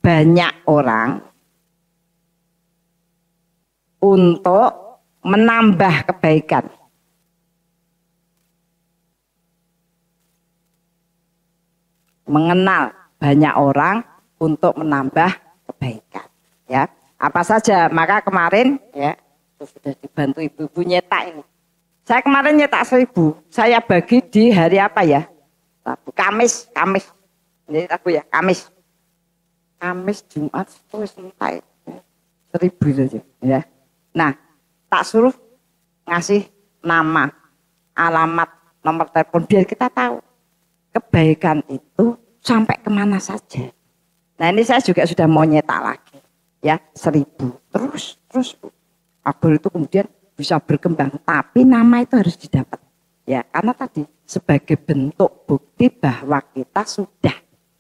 banyak orang untuk menambah kebaikan. Mengenal banyak orang untuk menambah kebaikan. Ya, apa saja? Maka kemarin ya sudah dibantu ibu-ibu nyetak ini. Saya kemarin nyetak 1000. Saya bagi di hari apa ya? Kamis. Ini aku ya Kamis. Jumat itu selesai. 1000 saja. Ya. Nah, tak suruh ngasih nama, alamat, nomor telepon biar kita tahu kebaikan itu sampai kemana saja. Nah ini saya juga sudah mau nyetak lagi, ya 1000 terus agar itu kemudian bisa berkembang. Tapi nama itu harus didapat, ya karena tadi sebagai bentuk bukti bahwa kita sudah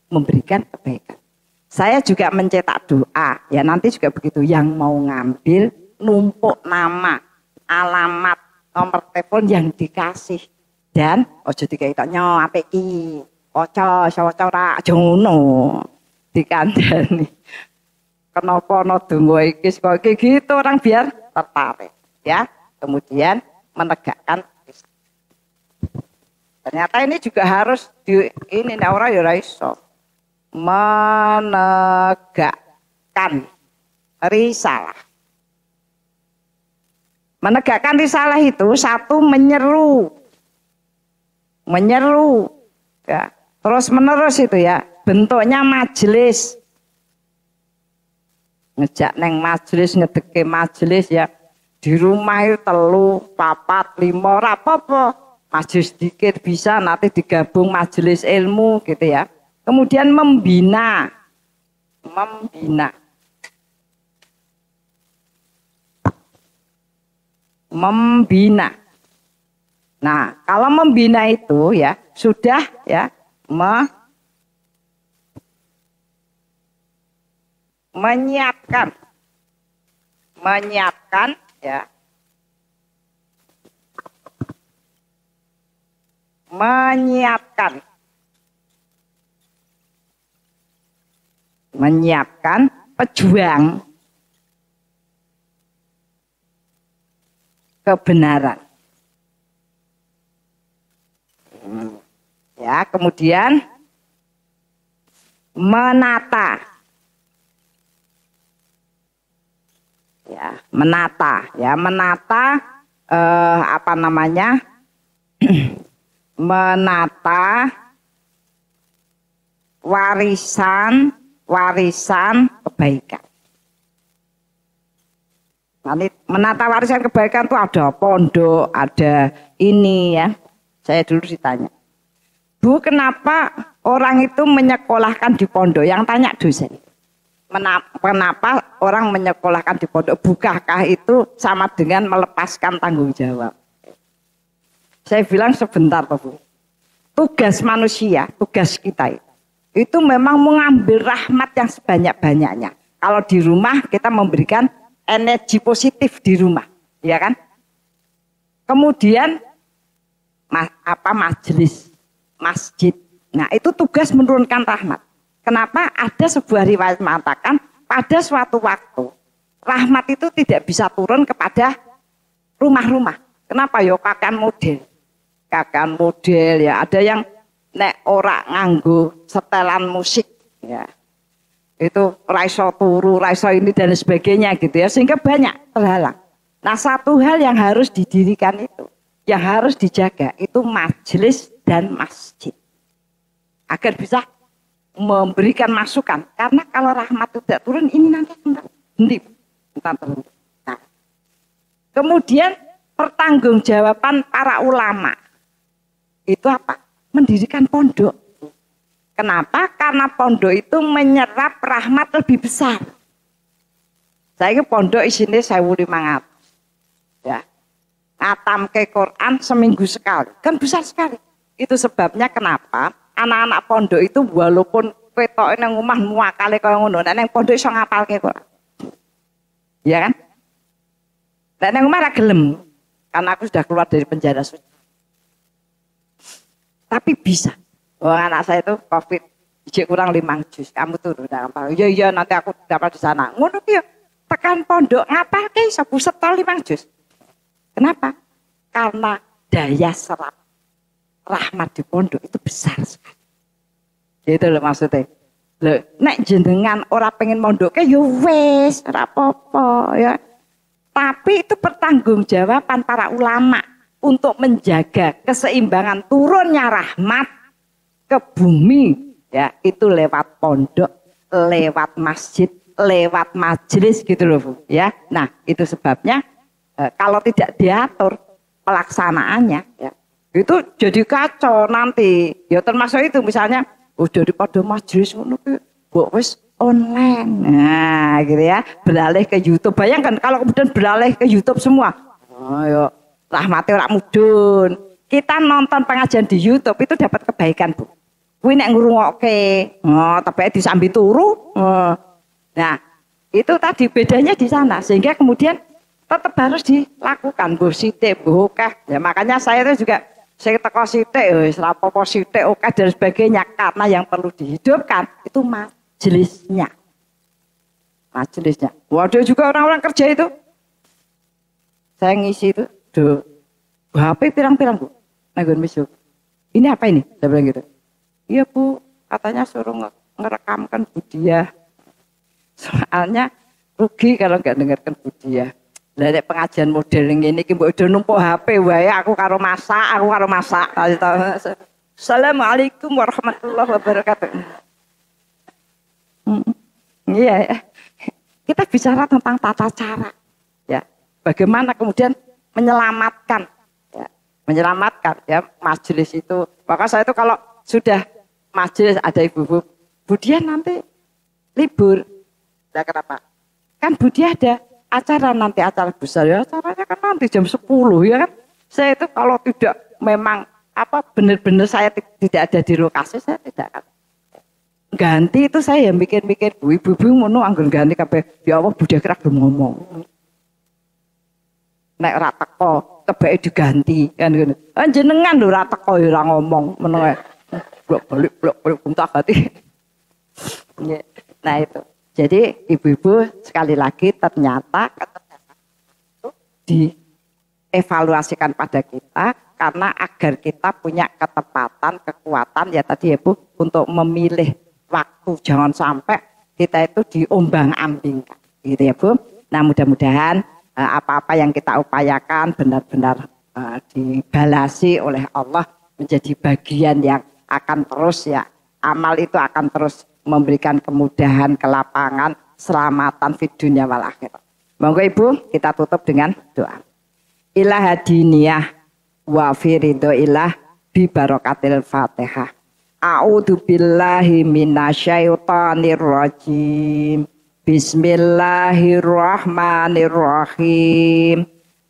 memberikan kebaikan. Saya juga mencetak doa, ya nanti juga begitu yang mau ngambil. Numpuk nama, alamat, nomor telepon yang dikasih dan ojo dikai tok nyo apik iki. Ojo ora jono dikandani. Kenapa ana donga iki kok gitu orang biar tertarik ya. Kemudian menegakkan ternyata ini juga harus ini nek ora ya ora iso. Menegakkan risalah. Menegakkan risalah itu satu menyeru ya, terus menerus itu ya, bentuknya majelis, ngejak neng majelis, ngedeke majelis ya, di rumah itu 3, 4, 5 apa-apa, majelis dikir bisa nanti digabung majelis ilmu gitu ya. Kemudian membina. Nah, kalau membina itu ya sudah ya menyiapkan ya menyiapkan pejuang kebenaran. Ya, kemudian menata. Ya, menata apa namanya? Menata warisan kebaikan. Nanti menata warisan kebaikan itu ada pondok, ada ini ya. Saya dulu ditanya, Bu, kenapa orang itu menyekolahkan di pondok? Yang tanya dosen. Kenapa orang menyekolahkan di pondok? Bukankah itu sama dengan melepaskan tanggung jawab? Saya bilang sebentar, Pak Bu. Tugas manusia, tugas kita itu memang mengambil rahmat yang sebanyak-banyaknya. Kalau di rumah kita memberikan energi positif di rumah, ya kan? Kemudian majelis, masjid. Nah, itu tugas menurunkan rahmat. Kenapa? Ada sebuah riwayat mengatakan pada suatu waktu rahmat itu tidak bisa turun kepada rumah-rumah. Kenapa? Yo kakan model ya. Ada yang nek ora nganggo setelan musik ya. Itu raiso turu, raiso ini dan sebagainya gitu ya. Sehingga banyak terhalang. Nah, satu hal yang harus didirikan itu, yang harus dijaga itu majelis dan masjid. Agar bisa memberikan masukan. Karena kalau rahmat tidak turun, ini nanti entah terhenti. Nah, kemudian pertanggungjawaban para ulama itu apa? Mendirikan pondok. Kenapa? Karena pondok itu menyerap rahmat lebih besar. Saya ke pondok isinya 1.500. Ya. Ngatam ke Quran seminggu sekali. Kan besar sekali. Itu sebabnya kenapa anak-anak pondok itu walaupun ketoke nang omah muakale kaya ngono, nek nang pondok iso ngapalke Quran. Ya kan? Nek nang omah ra gelem. Karena aku sudah keluar dari penjara suci. Tapi bisa. Oh, anak saya itu COVID, ijek kurang 5 juz. Kamu turun dalam iya nanti aku dapat di sana. Ngono ki tekan pondok ngapalke iso buset 5 juz. Kenapa? Karena daya serap rahmat di pondok itu besar sekali. Itu loh maksudnya. Loh, nek jenengan ora pengen mondoknya ya wis, ora apa-apa ya. Tapi itu pertanggungjawaban para ulama untuk menjaga keseimbangan turunnya rahmat ke bumi ya, itu lewat pondok, lewat masjid, lewat majelis gitu loh Bu ya. Nah, itu sebabnya kalau tidak diatur pelaksanaannya ya, itu jadi kacau nanti. Ya termasuk itu misalnya daripada majelis ngono kok wis online. Nah, gitu ya. Beralih ke YouTube. Bayangkan kalau kemudian beralih ke YouTube semua. Oh, ya rahmate ora mudhun. Kita nonton pengajian di YouTube itu dapat kebaikan, Bu. Kuwi nek ngrungokke, tapi disambi turu. Nah, itu tadi bedanya di sana sehingga kemudian tetap harus dilakukan, Bu sithik, Bu akeh. Ya makanya saya itu juga saya teko sithik wis ra apa-apa sithik akeh dan sebagainya karena yang perlu dihidupkan itu majelisnya. Majelisnya. Waduh juga orang-orang kerja itu. Saya ngisi itu, HP pirang-pirang Bu. Nanggon misuk. Ini apa ini? Saya bilang gitu. Iya Bu, katanya suruh ngerekamkan Budiah. Soalnya rugi kalau nggak dengarkan Budiah. Lah pengajian model ngene iki mbok do numpuk HP wae aku karo masak. Assalamualaikum warahmatullahi wabarakatuh. Iya ya. Kita bicara tentang tata cara. Ya. Bagaimana kemudian menyelamatkan ya majelis itu. Maka saya itu kalau sudah majelis ada ibu-ibu Budiah nanti libur. Nah, kenapa? Kan Budiah ada acara nanti acara besar ya, acaranya kan nanti jam 10 ya kan. Saya itu kalau tidak memang benar-benar saya tidak ada di lokasi saya tidak akan ganti itu. Saya yang mikir-mikir ibu-ibu ngono anggon ganti kabeh ya Allah Budiah kira belum ngomong. nek ora teko kebake diganti kan ngono. Jenengan lho ora teko ya ora ngomong meneng blok-balik gonta-ganti. Nah itu. Jadi ibu-ibu sekali lagi ternyata keterbatasan itu dievaluasikan pada kita karena agar kita punya ketepatan, kekuatan ya tadi ya Bu untuk memilih waktu, jangan sampai kita itu diombang-ambingkan gitu ya Bu. Nah mudah-mudahan apa-apa yang kita upayakan benar-benar dibalasi oleh Allah menjadi bagian yang akan terus ya, amal itu akan terus memberikan kemudahan, kelapangan, selamatan fid dunya wal akhirah. Monggo Ibu kita tutup dengan doa. Ilah hadiniyah wa firidho ilah bi barokatil Fatihah. A'udzu billahi minasyaitonir rajim. Bismillahirrahmanirrahim.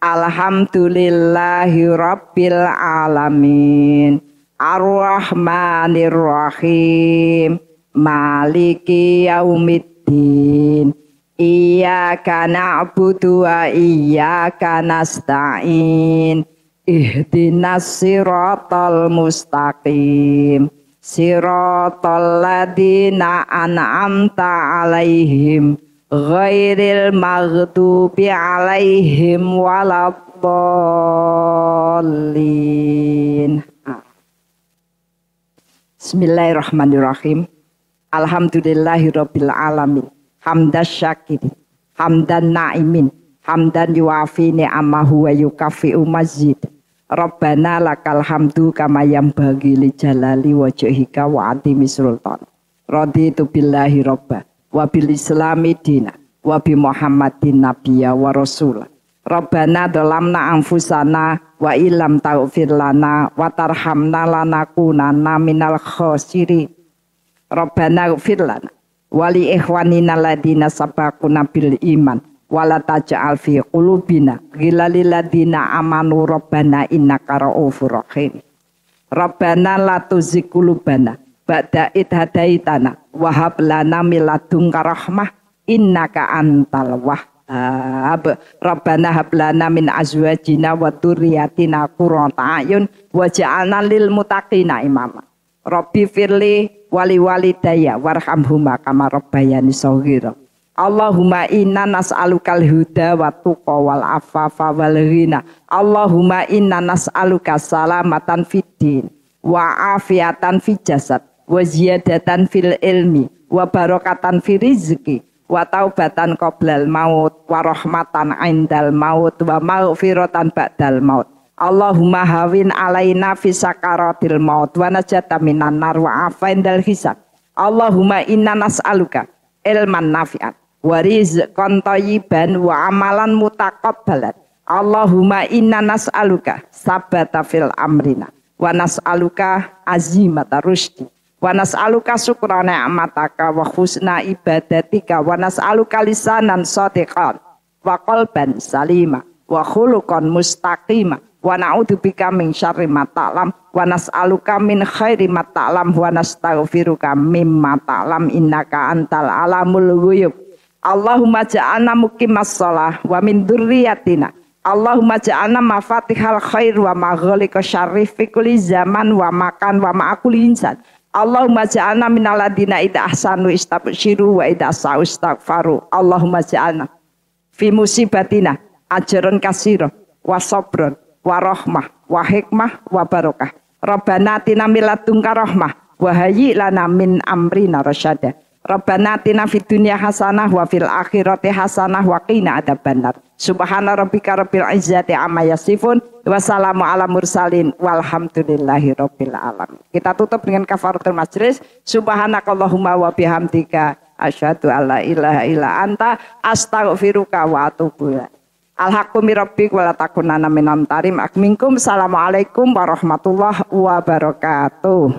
Alhamdulillahi rabbil alamin. Ar-Rahmanir-Rahim. Maliki yaumiddin. Iyyaka na'budu wa iyyaka nasta'in. Ihdinas siratal mustaqim. Siratal ladzina an'amta 'alaihim ghairil maghdubi 'alaihim waladdallin. Bismillahirrahmanirrahim. Alhamdulillahirabbil alamin. Hamdas syakirin, hamdan na'imin, hamdan yuafi ni'amahu wa yukafi'u mazid. Rabbana lakal hamdu kama yambaghi li jalali wajhika wa 'azimi sultan. Raditu billahi robba wa bil islami dina wa bi Muhammadin nabiyya wa rasula. Rabbana dhalamna anfusana wa illam taghfir lana wa tarhamna lanakunanna minal khasirin. Rabbana ighfir lana wa li ikhwanina alladziina sabaquna bil iman wala taj'al fi qulubina ghilal lil ladzina amanu rabbana innaka ra'ufur rahim. Rabbana la tuzigh qulubana ba'da idh hadaitana wa hab lana min ladunka rahmah innaka antal wahhab. Rabbana hab lana min azwajina wa dzurriyyatina qurrata a'yun waj'alna lil muttaqina imama. Rabbi firli wali walidayya warhamhuma kama rabbayani shaghira. Allahumma inna nas'alukal huda wa tuqa wal afafa wal ghina. Allahumma inna nas'aluka salamatan fid din wa afiatan fid jasad wa ziyadatan fil ilmi wa barakatan fil rizqi wa taubatan qoblal maut wa rahmatan indal maut wa maghfiratan ba'dal maut. Allahumma hawin alaina fi sakaratil maut wa najata minan nar wa afaindal hisab. Allahumma inna nas'aluka ilman nafi'an wa rizqan thayyiban wa amalan mutaqabbalan. Allahumma inna nas'aluka sabata fil amrina wa nas'aluka azimata rusdi wa nas'aluka syukra ni'mataka wa husna ibadatika wa nas'aluka lisanan shadiqan wa qalban salima wa khuluqan mustaqima wa na'udzubika min syarri ma ta'lam wa nas'aluka min khairi ma ta'lam wa nastaghfiruka mimma ta'lam innaka antal alamul ghuyub. Allahumma ja'alna muqimas shalah wa min dzurriyyatina. Allahumma ja'alna mafatihal khair wa maghliqash syarri fi kulli zaman wa makan wa ma'akul insan. Allahumma ja'alna minal ladina idza ahsanu istabshiru wa idza sa'u istaghfaru. Allahumma ja'alna fi musibatina ajrun katsira wa sabrun wa rahmah wa hikmah wa barakah. Rabbana atina min ladunka rahmah wa hayyi lana min amrina rasyada. Rabbana atina fid dunya hasanah wa fil akhirati hasanah wa qina adzabannar. Subhana rabbika rabbil izzati amma yasifun wa salamun ala mursalin walhamdulillahi rabbil alamin. Kita tutup dengan kafaratul majlis. Subhanakallahumma wa bihamdika asyhadu alla ilaha illa anta astaghfiruka wa atubu ilaik. Al-haqqu min rabbik wa la takunanna minal tarim. Assalamualaikum warahmatullahi wabarakatuh.